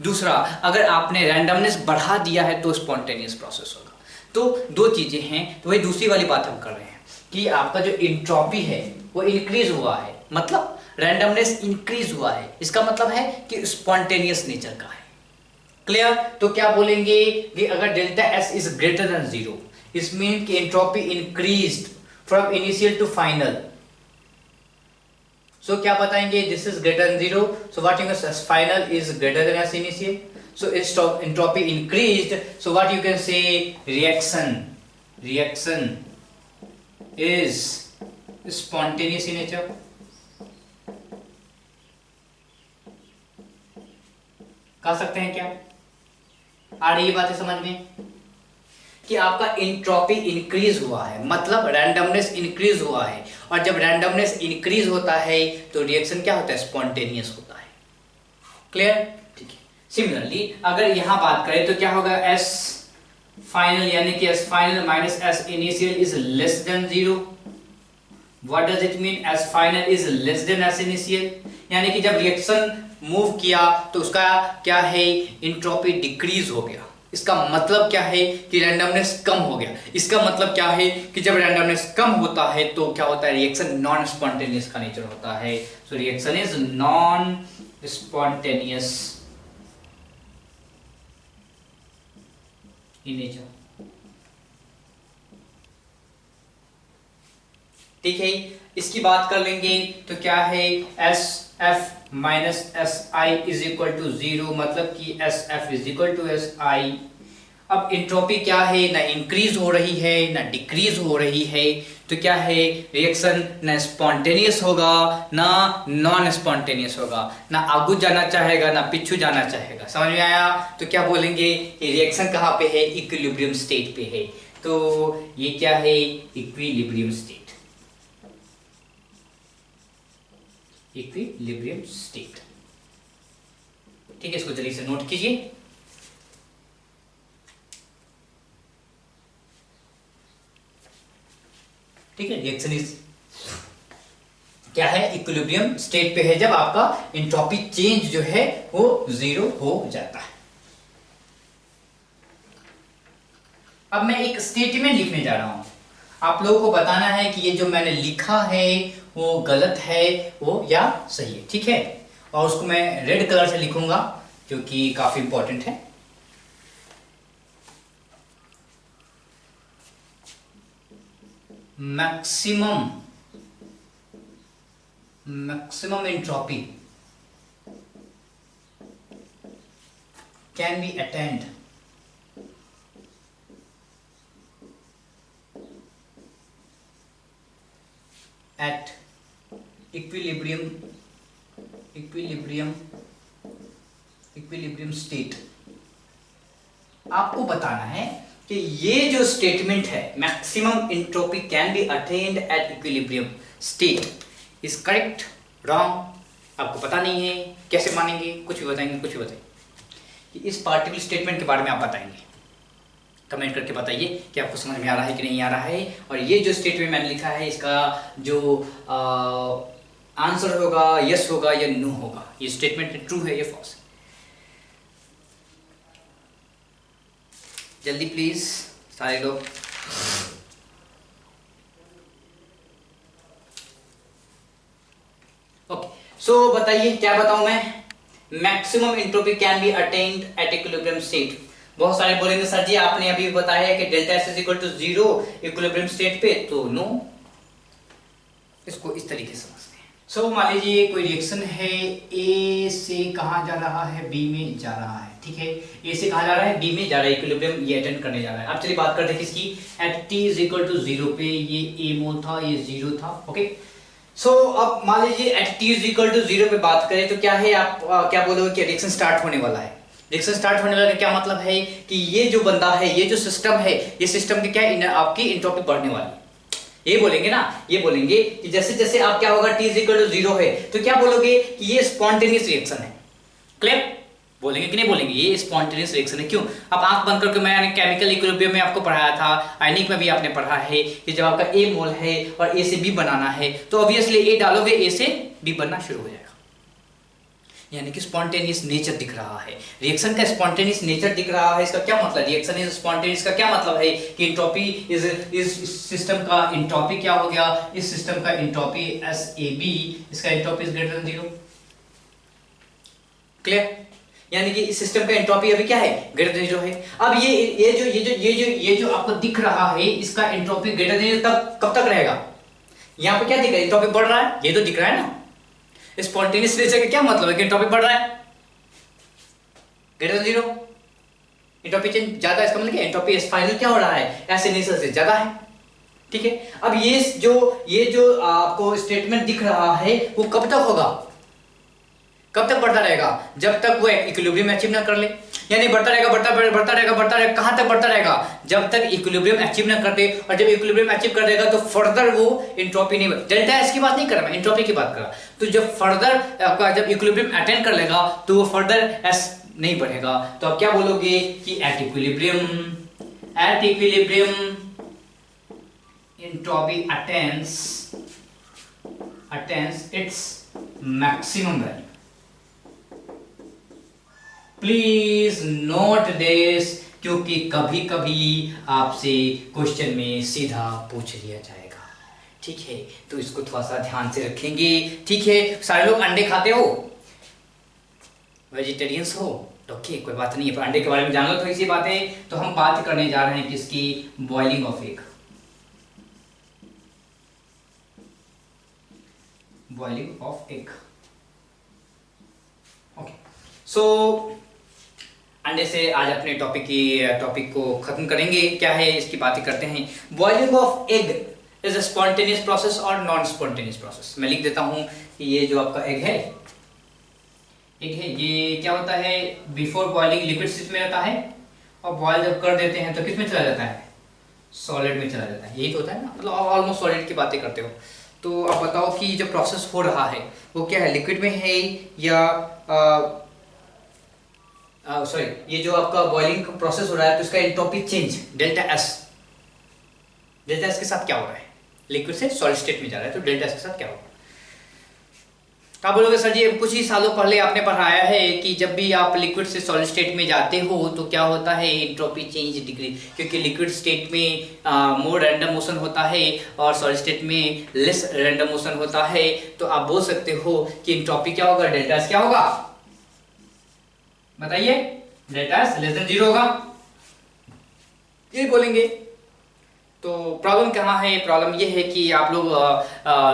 Speaker 1: दूसरा, अगर आपने रैंडमनेस बढ़ा दिया है तो स्पॉन्टेनियस प्रोसेस होगा। तो दो चीजें हैं, तो वही दूसरी वाली बात हम कर रहे हैं कि आपका जो एंट्रोपी है वो इंक्रीज हुआ है, मतलब रैंडमनेस इंक्रीज हुआ है, इसका मतलब है कि स्पॉन्टेनियस नेचर का है। क्लियर? तो क्या बोलेंगे कि अगर delta S is greater than 0, is mean कि entropy increased from initial to final. So क्या बताएंगे, this is greater than 0, so what you can say final is greater than S initial, so is entropy increased, so what you can say reaction is spontaneous in nature. कह सकते हैं क्या, आ रही है बातें समझ में कि आपका एंट्रोपी इंक्रीज हुआ है, मतलब रैंडमनेस इंक्रीज हुआ है, और जब रैंडमनेस इंक्रीज होता है तो रिएक्शन क्या होता है, स्पॉन्टेनियस होता है। क्लियर? ठीक है। सिमिलरली अगर यहां बात करें तो क्या होगा, एस फाइनल यानी कि S final minus S initial is less than 0। What does it mean, S final is less than S initial, यानी कि जब रिएक्शन मूव किया तो उसका क्या है, एंट्रोपी डिक्रीज हो गया। इसका मतलब क्या है कि रैंडमनेस कम हो गया। इसका मतलब क्या है कि जब रैंडमनेस कम होता है तो क्या होता है, रिएक्शन नॉन स्पॉन्टेनियस का नेचर होता है। So reaction is non spontaneous in nature. ठीक है, इसकी बात कर लेंगे तो क्या है, S F minus S I is equal to 0, मतलब कि S F is equal to S I. अब एंट्रोपी क्या है, ना इंक्रीज हो रही है ना डिक्रीज हो रही है, तो क्या है, रिएक्शन ना स्पॉन्टेनियस होगा ना नॉन स्पॉन्टेनियस होगा, ना आगू जाना चाहेगा ना पिछू जाना चाहेगा। समझ में आया? तो क्या बोलेंगे कि रिएक्शन कहाँ पे है, इक्विलिब्रियम स्टेट पे है। तो ये क्या है, इक्विलिब्रियम स्टेट, इक्विलिब्रियम स्टेट। ठीक है, इसको जल्दी से नोट कीजिए। ठीक है, रिएक्शन इज क्या है, इक्विलिब्रियम स्टेट पे है जब आपका एंट्रोपी चेंज जो है वो 0 हो जाता है। अब मैं एक स्टेटमेंट लिखने जा रहा हूं, आप लोगों को बताना है कि ये जो मैंने लिखा है वो गलत है वो या सही है, ठीक है। और उसको मैं रेड कलर से लिखूंगा जो कि काफी इंपॉर्टेंट है। Maximum entropy can be attend at equilibrium state। आपको बताना है कि ये जो स्टेटमेंट है maximum entropy can be attend at equilibrium state is correct, wrong, आपको पता नहीं है, कैसे मानेंगे, कुछ भी बताएंगे, कुछ भी बताएंगे। इस पार्टिकुलर स्टेटमेंट के बारे में आप बताएंगे, कमेंट करके बताइए कि आपको समझ में आ रहा है कि नहीं आ रहा है। और ये जो स्टेटमेंट मैंने लिखा है इसका जो आंसर होगा यस होगा या नो होगा, ये स्टेटमेंट ट्रू है या फॉल्स है। जल्दी प्लीज सारे लोग। ओके, सो बताइए क्या बताऊं मैं, maximum entropy can be attend at equilibrium state. बहुत सारे बोलेंगे सर जी आपने अभी बताया है कि delta S is equal to 0 equilibrium state पे, तो नो, इसको इस तरीके से समझते हैं। सो मान लीजिए कोई रिएक्शन है, ए से कहां जा रहा है, बी में जा रहा है, ठीक है, ए से कहां जा रहा है, बी में जा रहा है, इक्विलिब्रियम ये अटेंड करने जा रहा है। अब चलिए बात करते हैं किसकी, at T is equal to 0 पे ये ए मोल था, ये 0 था, ओके। सो अब मान लीजिए at T is equal to 0 पे बात करें तो क्या है, आप क्या बोलोगे कि रिएक्शन स्टार्ट होने वाला है। रिएक्शन स्टार्ट होने वाला का क्या मतलब है कि ये जो बंदा है, ये जो सिस्टम है, ये सिस्टम की क्या आपकी एंट्रोपी बढ़ने वाली है, ये बोलेंगे ना, ये बोलेंगे कि जैसे जैसे आप क्या होगा t इज इक्वल टू 0 है तो क्या बोलोगे कि ये स्पॉन्टेनियस रिएक्शन है, क्लियर, बोलेंगे कि नहीं बोलेंगे, ये स्पॉन्टेनियस रिएक्शन है। क्यों, अब आंख बंद करके मैंने केमिकल इक्विलिब्रियम में आपको पढ़ाया था, आयनिक में भी आपने पढ़ा है कि जब आपका ए मोल है और ए से बी बनाना है तो ऑब्वियसली ए डालोगे ए से बी बनना शुरू हो जाएगा, यानी कि स्पॉन्टेनियस नेचर दिख रहा है, रिएक्शन का स्पॉन्टेनियस नेचर दिख रहा है। इसका क्या मतलब, रिएक्शन इज स्पॉन्टेनियस का क्या मतलब है कि एंट्रोपी इस सिस्टम का एंट्रोपी क्या हो गया, इस सिस्टम का एंट्रोपी SAB, इसका entropy is greater than 0, clear, यानी कि इस सिस्टम का एंट्रोपी अभी क्या है, ग्रेटर देन 0 है। अब ये जो आपको दिख रहा है इसका एंट्रोपी ग्रेटर देन 0 तब कब तक रहेगा, यहाँ पे क्या दिख रहा है, एंट्रोपी बढ़ रहा है, ये तो दिख रहा है ना। स्पॉन्टेनियस नेचर का क्या मतलब है कि एंट्रोपी बढ़ रहा है, ग्रेटर देन 0, एंट्रोपी चेंज ज्यादा, इसका मतलब एंट्रोपी फाइनल क्या हो रहा है, ऐसे नेचर से ज्यादा है, ठीक है। अब ये जो आपको स्टेटमेंट दिख रहा है वो कब तक होगा, कब तक बढ़ता रहेगा, जब तक वो इक्विलिब्रियम अचीव ना कर ले, यानी बढ़ता रहेगा, बढ़ता रहेगा, कहां तक बढ़ता रहेगा, जब तक इक्विलिब्रियम अचीव ना कर दे, और जब इक्विलिब्रियम अचीव कर देगा तो फर्दर वो एंट्रोपी नहीं, डेल्टा एस की बात नहीं कर रहा मैं, एंट्रोपी की बात कर रहा। तो जब फर्दर आपका जब इक्विलिब्रियम अटेंड कर लेगा तो वो फर्दर एस नहीं बढ़ेगा, तो आप क्या बोलोगे कि at equilibrium entropy attains its maximum value. Please note this, क्योंकि कभी कभी आपसे क्वेश्चन में सीधा पूछ लिया जाएगा, ठीक है, तो इसको थोड़ा सा ध्यान से रखेंगे, ठीक है। सारे लोग अंडे खाते हो, वेजिटेरियंस हो, ओके कोई बात नहीं है, पर अंडे के बारे में जान लो थोड़ी सी बातें। तो हम बात करने जा रहे हैं किसकी, boiling of egg, boiling of egg, okay. So अंडे से आज अपने टॉपिक को खत्म करेंगे, क्या है इसकी बातें करते हैं। Boiling of egg is a spontaneous process और नॉन स्पॉन्टेनियस प्रोसेस। मैं लिख देता हूं कि ये जो आपका एग है, ये क्या होता है, बिफोर बॉइलिंग लिक्विड स्टेट में रहता है, और बॉयल जब कर देते हैं तो किस में चला जाता है, सॉलिड में चला जाता है, यही तो होता है ना, मतलब ऑलमोस्ट सॉलिड की बातें करते हो। तो आप बताओ कि जो प्रोसेस हो रहा है वो क्या है, लिक्विड में है या सॉरी, ये जो आपका बॉइलिंग प्रोसेस हो रहा है तो इसका एंट्रोपी चेंज डेल्टा एस के साथ क्या हो रहा है, लिक्विड से सॉलिड स्टेट में जा रहा है, तो डेल्टा एस के साथ क्या होगा? तो आप बोलोगे सर जी कुछ ही सालों पहले आपने पढ़ाया है कि जब भी आप लिक्विड से सॉलिड स्टेट में जाते हो तो क्या होता है, एंट्रोपी चेंज डिग्री, क्योंकि लिक्विड स्टेट में मोर रैंडम मोशन होता है और सॉलिड स्टेट में लेस रैंडम मोशन होता है। तो आप बोल सकते हो कि एंट्रोपी क्या होगा, डेल्टा एस क्या होगा, बताइए? डेल्टा एस लेस देन 0 होगा, ये बोलेंगे। तो प्रॉब्लम कहाँ है? प्रॉब्लम ये है कि आप लोग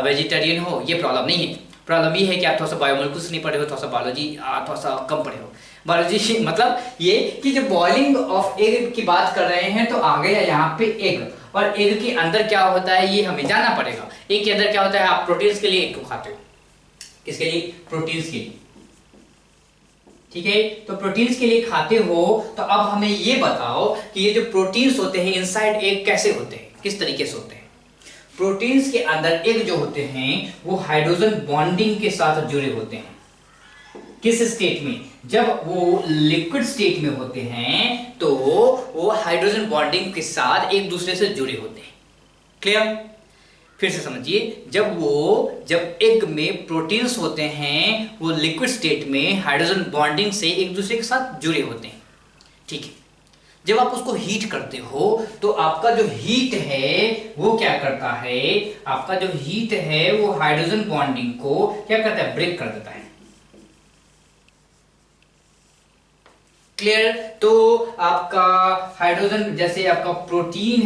Speaker 1: वेजिटेरियन हो, ये प्रॉब्लम नहीं है। प्रॉब्लम ये है कि आप थोड़ा सा बायोमोलिक्यूल्स नहीं पढ़े हो, थोड़ा सा बायोलॉजी थोड़ा सा कम पढ़े हो। बायोलॉजी मतलब ये कि जब बॉइलिंग ऑफ एग की बात कर रहे हैं तो आ गया यहाँ पे एग, और एग के अंदर क्या होता है ये हमें जानना पड़ेगा। एग के अंदर क्या होता है, आप प्रोटीन्स के लिए एग को खाते हो, किसके लिए? प्रोटीन्स के लिए, ठीक है। तो प्रोटीन्स के लिए खाते हो, तो अब हमें ये बताओ कि ये जो प्रोटीन्स होते हैं इनसाइड एग कैसे होते हैं, किस तरीके से होते हैं? प्रोटीन्स के अंदर एग जो होते हैं वो हाइड्रोजन बॉन्डिंग के साथ जुड़े होते हैं। किस स्टेट में? जब वो लिक्विड स्टेट में होते हैं तो वो हाइड्रोजन बॉन्डिंग के साथ एक दूसरे से जुड़े होते हैं। क्लियर? फिर से समझिए, जब एग में प्रोटीन्स होते हैं वो लिक्विड स्टेट में हाइड्रोजन बॉन्डिंग से एक दूसरे के साथ जुड़े होते हैं, ठीक है। जब आप उसको हीट करते हो तो आपका जो हीट है वो क्या करता है, आपका जो हीट है वो हाइड्रोजन बॉन्डिंग को क्या करता है, ब्रेक कर देता है। क्लियर? तो आपका हाइड्रोजन, जैसे आपका प्रोटीन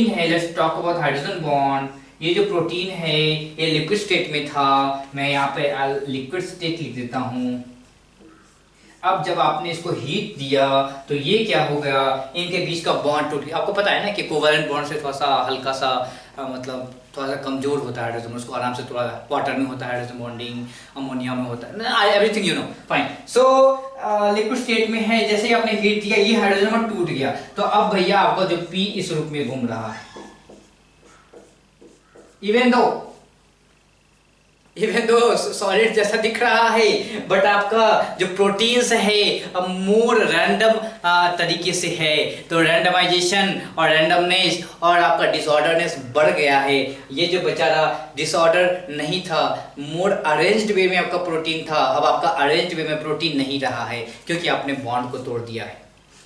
Speaker 1: है, let's talk about hydrogen bond. ये जो प्रोटीन है ये लिक्विड स्टेट में था, मैं यहाँ पे लिक्विड स्टेट लिख देता हूं। अब जब आपने इसको हीट दिया तो ये क्या हो गया, इनके बीच का बॉन्ड टूट गया। आपको पता है ना कि कोवैलेंट बॉन्ड से थोड़ा सा हल्का सा मतलब थोड़ा सा कमजोर होता है हाइड्रोजन, उसको आराम से थोड़ा वाटर में होता है हाइड्रोजन बॉन्डिंग, अमोनिया में होता है, everything you know fine. So liquid state में है, जैसे ही आपने हीट दिया ये हाइड्रोजन बॉन्ड टूट गया, तो अब भैया आपका जो पी इस रूप में घूम रहा है, इवन दो सॉलिड जैसा दिख रहा है, बट आपका जो प्रोटीन्स है अब मोर रैंडम तरीके से है। तो रैंडमाइजेशन और रैंडमनेस और आपका डिसऑर्डरनेस बढ़ गया है। ये जो बेचारा डिसऑर्डर नहीं था, मोर अरेंज्ड वे में आपका प्रोटीन था, अब आपका अरेंज्ड वे में प्रोटीन नहीं रहा है, क्योंकि आपने बॉन्ड को तोड़ दिया है,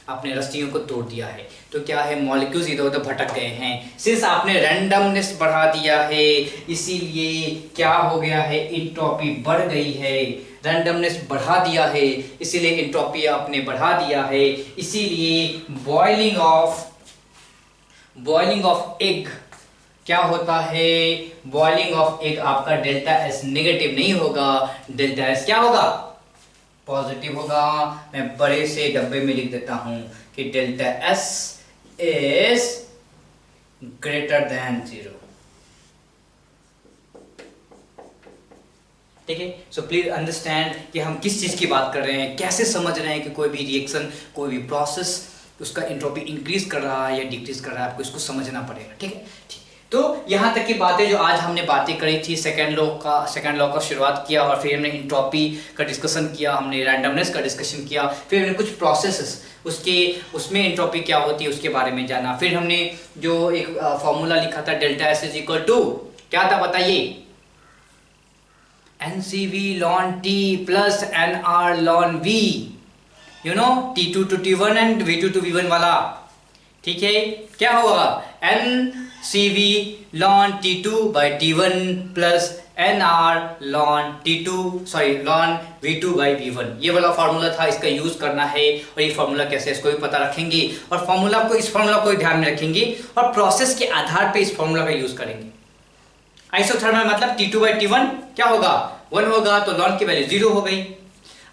Speaker 1: आपने रस्सियों को तोड़ दिया है। तो क्या है, मॉलिक्यूल्स इधर उधर भटक गए हैं। सिंस आपने रैंडमनेस बढ़ा दिया है, इसीलिए क्या हो गया है, एंट्रोपी बढ़ गई है। रैंडमनेस बढ़ा दिया है इसीलिए एंट्रोपी आपने बढ़ा दिया है। इसीलिए बॉइलिंग ऑफ एग क्या होता है, बॉइलिंग ऑफ एग आपका डेल्टा एस नेगेटिव नहीं होगा, डेल्टा एस क्या होगा, पॉजिटिव होगा। मैं बड़े से डब्बे में लिख देता हूं कि delta S is greater than 0। ठीक है, सो प्लीज अंडरस्टैंड कि हम किस चीज की बात कर रहे हैं, कैसे समझ रहे हैं कि कोई भी रिएक्शन, कोई भी प्रोसेस उसका एंट्रोपी इंक्रीज कर रहा है या डिक्रीज कर रहा है, आपको इसको समझना पड़ेगा। ठीक है, तो यहाँ तक की बातें जो आज हमने बातें करी थी, सेकंड लॉ का शुरुआत किया, और फिर हमने एंट्रोपी का डिस्कशन किया, हमने रैंडमनेस का डिस्कशन किया, फिर हमने कुछ प्रोसेसेस उसमें एंट्रोपी क्या होती है उसके बारे में जाना। फिर हमने जो एक फॉर्मूला लिखा था delta S is equal to क्या था बताइए, NCV ln T plus NR ln V, you know T2 to T1 and V2 to V1 वाला। ठीक है, क्या होगा, NCV ln T2 by T1 plus NR ln V2 by V1। ये वाला फार्मूला था, इसका यूज करना है। और ये फार्मूला कैसे, इसको भी पता रखेंगे, और इस फार्मूला को ध्यान में रखेंगे, और प्रोसेस के आधार पे इस फार्मूला का यूज करेंगे। आइसोथर्मल मतलब T2 by T1 क्या होगा, 1 होगा, तो लॉन की वैल्यू 0 हो गई।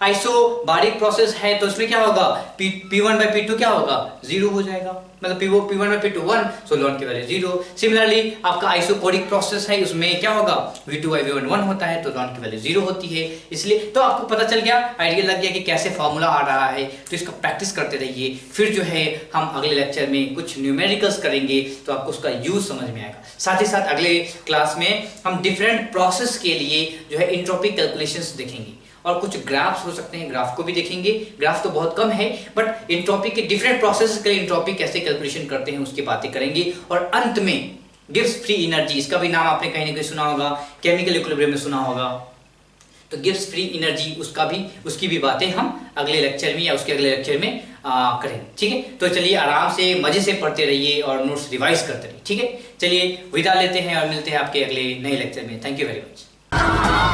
Speaker 1: आइसो बारीक प्रोसेस है तो उसमें क्या होगा, P1 by P2 क्या होगा, 0 हो जाएगा, मतलब P1 by P2 1, so lawn की वैल्यू 0। सिमिलरली आपका आइसोकोरिक प्रोसेस है, उसमें क्या होगा, V2 by V1 1 होता है, तो लॉन की वैल्यू 0 होती है। इसलिए तो आपको पता चल गया, आइडिया लग गया कि कैसे फॉर्मूला आ रहा है, तो इसका प्रैक्टिस करते रहिए। फिर जो है हम अगले लेक्चर में कुछ न्यूमेरिकल्स करेंगे, तो आपको उसका यूज समझ में आएगा। साथ ही साथ अगले क्लास में हम डिफरेंट प्रोसेस के लिए जो है एंट्रोपी कैलकुलेशंस देखेंगे, और कुछ ग्राफ्स हो सकते हैं, ग्राफ को भी देखेंगे। ग्राफ तो बहुत कम है, बट एंट्रोपी के डिफरेंट प्रोसेस के लिए एंट्रोपी कैसे कैलकुलेशन करते हैं उसकी बातें करेंगे। और अंत में गिव्स फ्री एनर्जी, इसका भी नाम आपने कहीं ना कहीं सुना होगा, केमिकल इक्विलिब्रियम में सुना होगा। तो गिव्स फ्री एनर्जी, उसकी भी बातें हम अगले लेक्चर में या उसके अगले लेक्चर में करेंगे, ठीक है। तो चलिए आराम से मजे से पढ़ते रहिए और नोट्स रिवाइज करते रहिए, ठीक है। चलिए विदा लेते हैं और मिलते हैं आपके अगले नए लेक्चर में। Thank you very much.